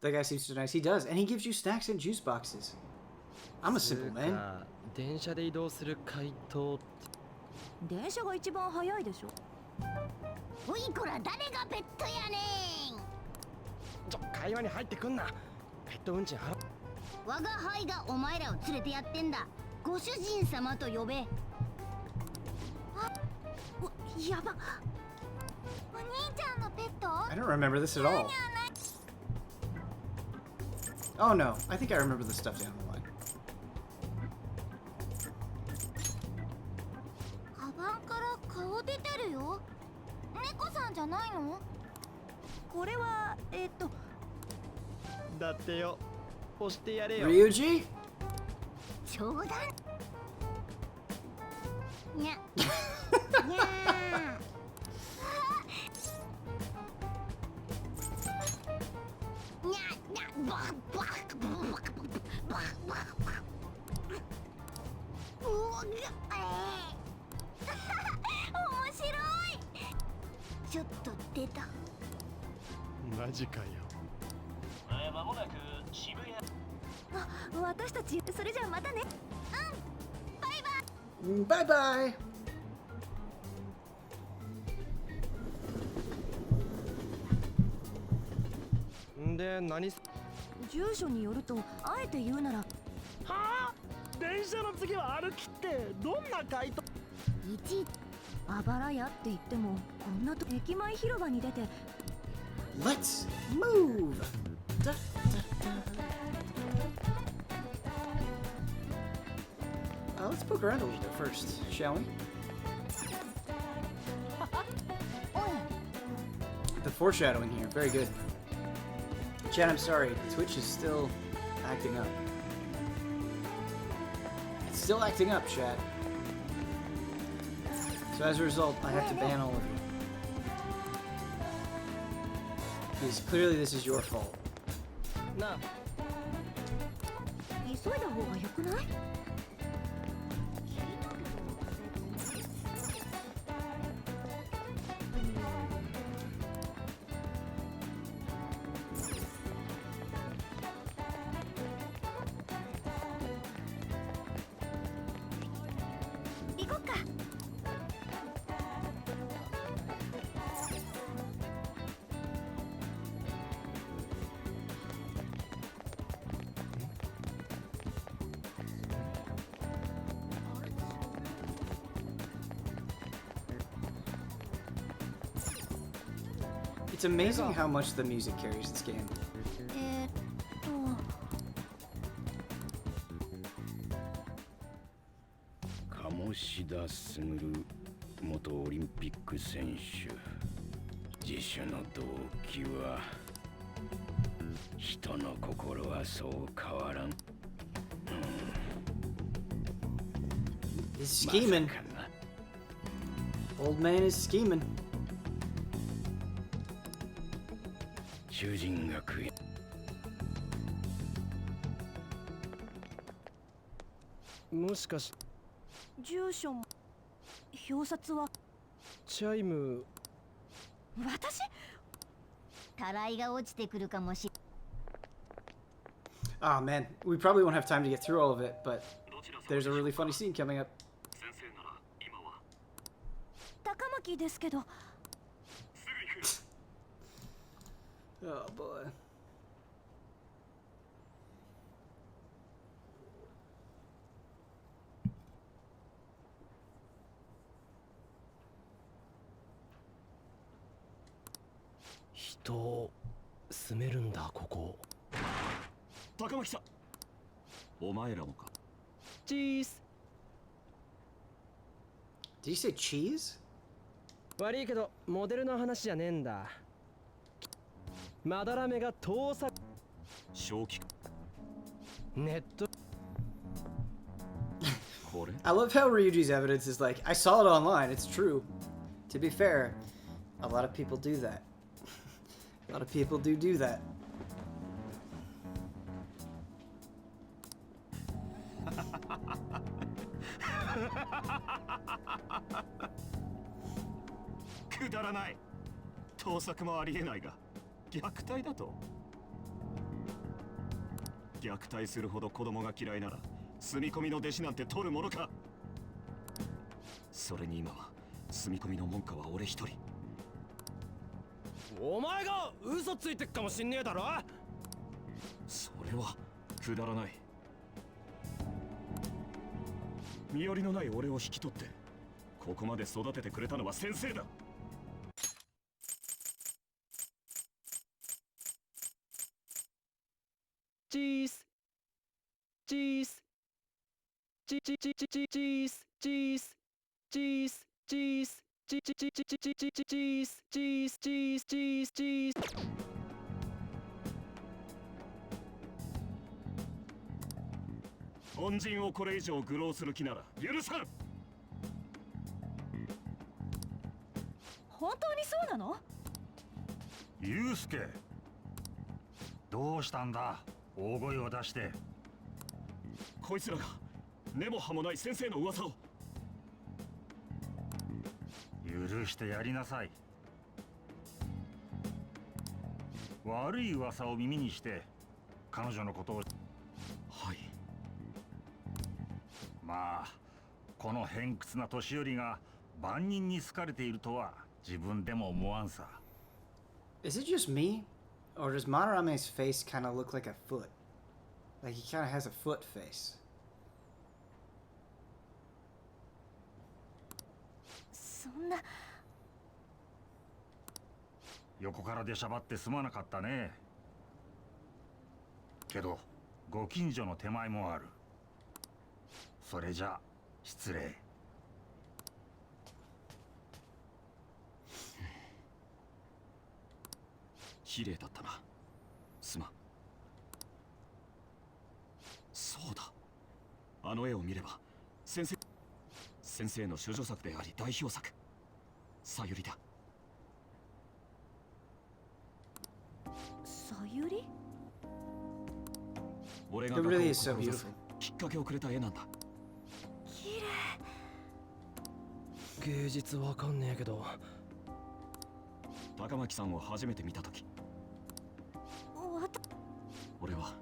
That guy seems so nice. He does, and he gives you snacks and juice boxes. I'm a simple つう man. か電車で移動する回答って電車が一番早いでしょ。おいこら誰がペットやね会話に入ってくんな。ペット運賃払う。ん。我が輩がお前らを連れてやってんだ。ご主人様と呼べ。あ、やば。お兄ちゃんのペット？ I don't remember this at all. Oh no, I think I remember the stuff down the line. カバンから顔出てるよ。猫さんじゃないの？これはだってよ、押してやれよ。 Ryuji? 冗談。にゃ。にゃー。にゃにゃバッバッバッバッバッバッうわっ面白い。ちょっと出た。マジかよ。間もなく渋谷。あ、私たちそれじゃあまたね。バイバイ。 Bye bye. んで何す。住所によるとあえて言うならはあ、電車の次は歩きってどんな回答？1あばら屋って言ってもこんなと駅前広場に出て Let's move. Da, da, da. Let's poke around a little bit first, shall we? The foreshadowing here, very good. Chat, I'm sorry, Twitch is still acting up. It's still acting up, chat. So as a result, I have to ban all of you. Because clearly this is your fault. なあ、急いだ方が良くない？行こっか。It's amazing how much the music carries this game. 鴨田卓元オリンピック選手。自主の動機は人の心はそう変わらん。He's scheming. まさかな。 Old man is scheming. 囚人学園。もしかし住所も表札はチャイム。私？たらいが落ちてくるかもしれ。 Ah, man, we probably won't have time to get through all of it, but there's a really funny scene coming up. 先生なら今は高巻ですけど。 Oh boy. 人住めるんだここ。高巻さん、お前らもか。チーズ。 Did you say cheese? 悪いけどモデルの話じゃねえんだ。まだらめが盗作。正気。ネット。これ I love how Ryuji's evidence is like, I saw it online, it's true. To be fair, a lot of people do that. A lot of people do that. くだらない。盗作もありえないが虐待だと。虐待するほど子供が嫌いなら住み込みの弟子なんて取るものか。それに今は住み込みの門下は俺一人。お前が嘘ついてっかもしんねえだろ。それはくだらない。身寄りのない俺を引き取ってここまで育ててくれたのは先生だ。チースチースチチチチチチースチースチースチースチチチチチチチチチースチースチースチースチース。恩人をこれ以上愚弄する気なら許さん。本当にそうなの？ユウスケ、どうしたんだ、大声を出して。こいつらが根も葉もない先生の噂を。許してやりなさい。悪い噂を耳にして彼女のことを。はい。まあこの偏屈な年寄りが万人に好かれているとは自分でも思わんさ。 Is it just me? Or does Madarame's face kind of look like a foot? Like he kind of has a foot face. そんな。横から出しゃばってすまなかったね。けどご近所の手前もある。それじゃ失礼。綺麗だったな。すまん。そうだ。あの絵を見れば先生の処女作であり代表作。さゆりだ。さゆり？俺 It が really 学 is 校 so を志す beautiful. きっかけをくれた絵なんだ。綺麗。芸術わかんねえけど、高巻さんを初めて見たとき、俺は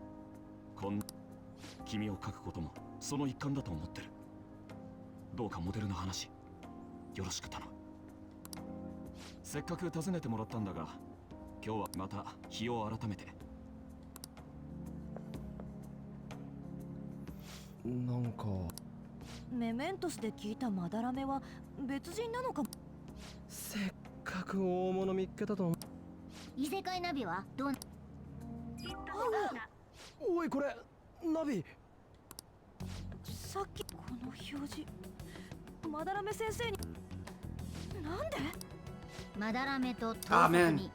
君を描くこともその一環だと思ってる。どうかモデルの話よろしく頼む。せっかく訪ねてもらったんだが、今日はまた日を改めて。なんかメメントスで聞いたマダラメは別人なのかも。せっかく大物見っけたと思う。異世界ナビはどう？おいこれナビ。さっきこの表示、マダラメ先生になんで？マダラメと Ah 盗賊 man, に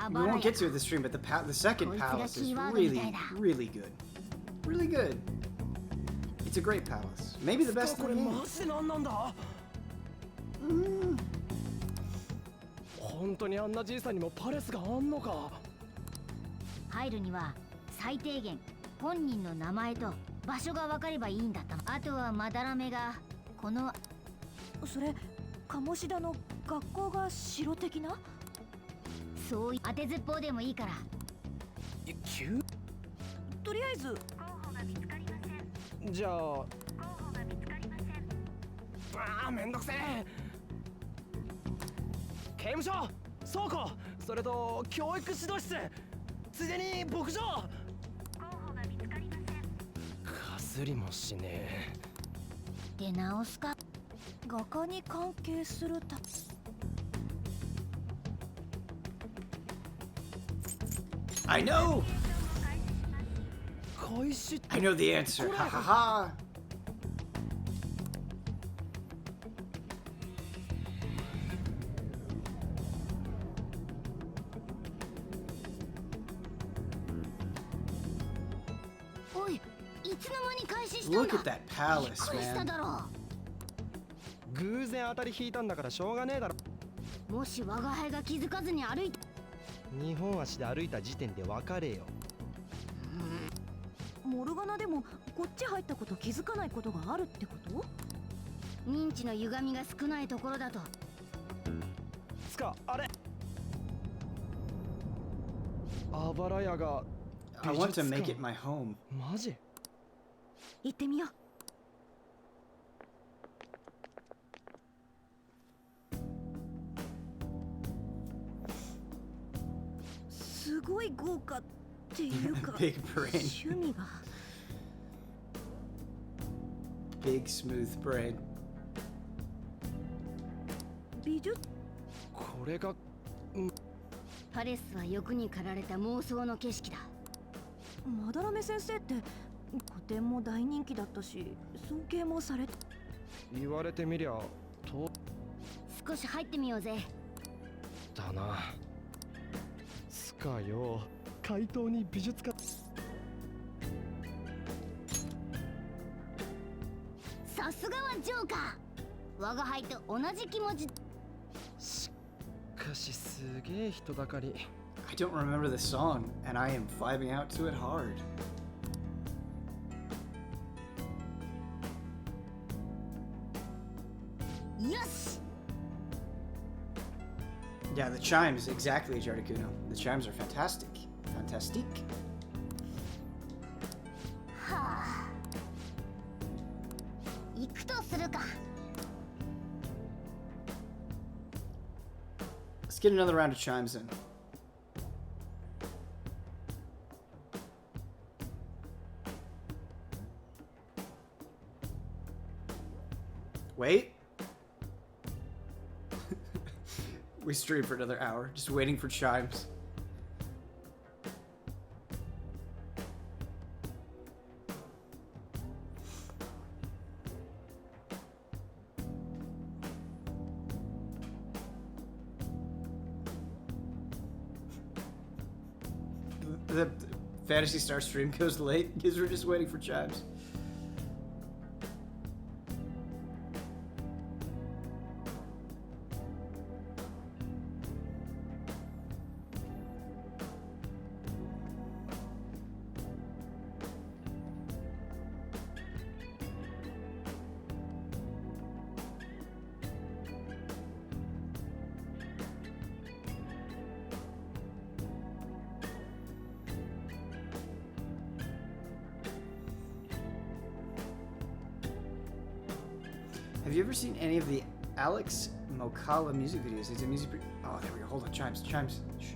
we 暴れ won't get to it this stream, but the second palace is really, really good. Really good. It's a great palace. Maybe the best こ in れ the マ game. ジで何なんだ。本当にあんなじいさんにもパレスがあんのか。入るには最低限本人の名前と場所が分かればいいんだったの。あとはマダラメがこの。それ鴨志田の学校が城的な？そういう当てずっぽうでもいいから。急。とりあえずじゃあめんどくせえ。刑務所、倉庫、それと教育指導室、ついでに牧場。かすりもしねえ。出直すか。画家に関係するた。I know! 開始。 I know the answer. Ha ha ha! Look at that palace, びっくりした man. だろ偶然当たり引いたんだからしょうがねえだろ。う。もし我が輩が気づかずに歩いて。2本足で歩いた時点で別れよ。モルガナでもこっち入ったこと気づかないことがあるってこと？認知の歪みが少ないところだと。つかあれ、あばら屋が I want to make it my home. マジ？行ってみよう。すごい豪華っていうか Big brain. 趣味が Big smooth brain. 美術これがパレスは欲に駆られた妄想の景色だ。まだらめ先生って古典も大人気だったし尊敬もされて。言われてみりゃと少し入ってみようぜ。だな。つかよ、怪盗に美術館。さすがはジョーカー。我が輩と同じ気持ち。しかしすげえ人だかり。I don't remember the song, and I am vibing out to it hard. Yes! Yeah, the chimes, exactly, Jardakuno. The chimes are fantastic. Fantastic. はあ。行くとするか。Let's get another round of chimes in. Wait. We streamed for another hour, just waiting for chimes. The Fantasy Star stream goes late because we're just waiting for chimes. Have you ever seen any of the Alex Mokala music videos? He's a music. Oh, there we go. Hold on, chimes, chimes. Shh.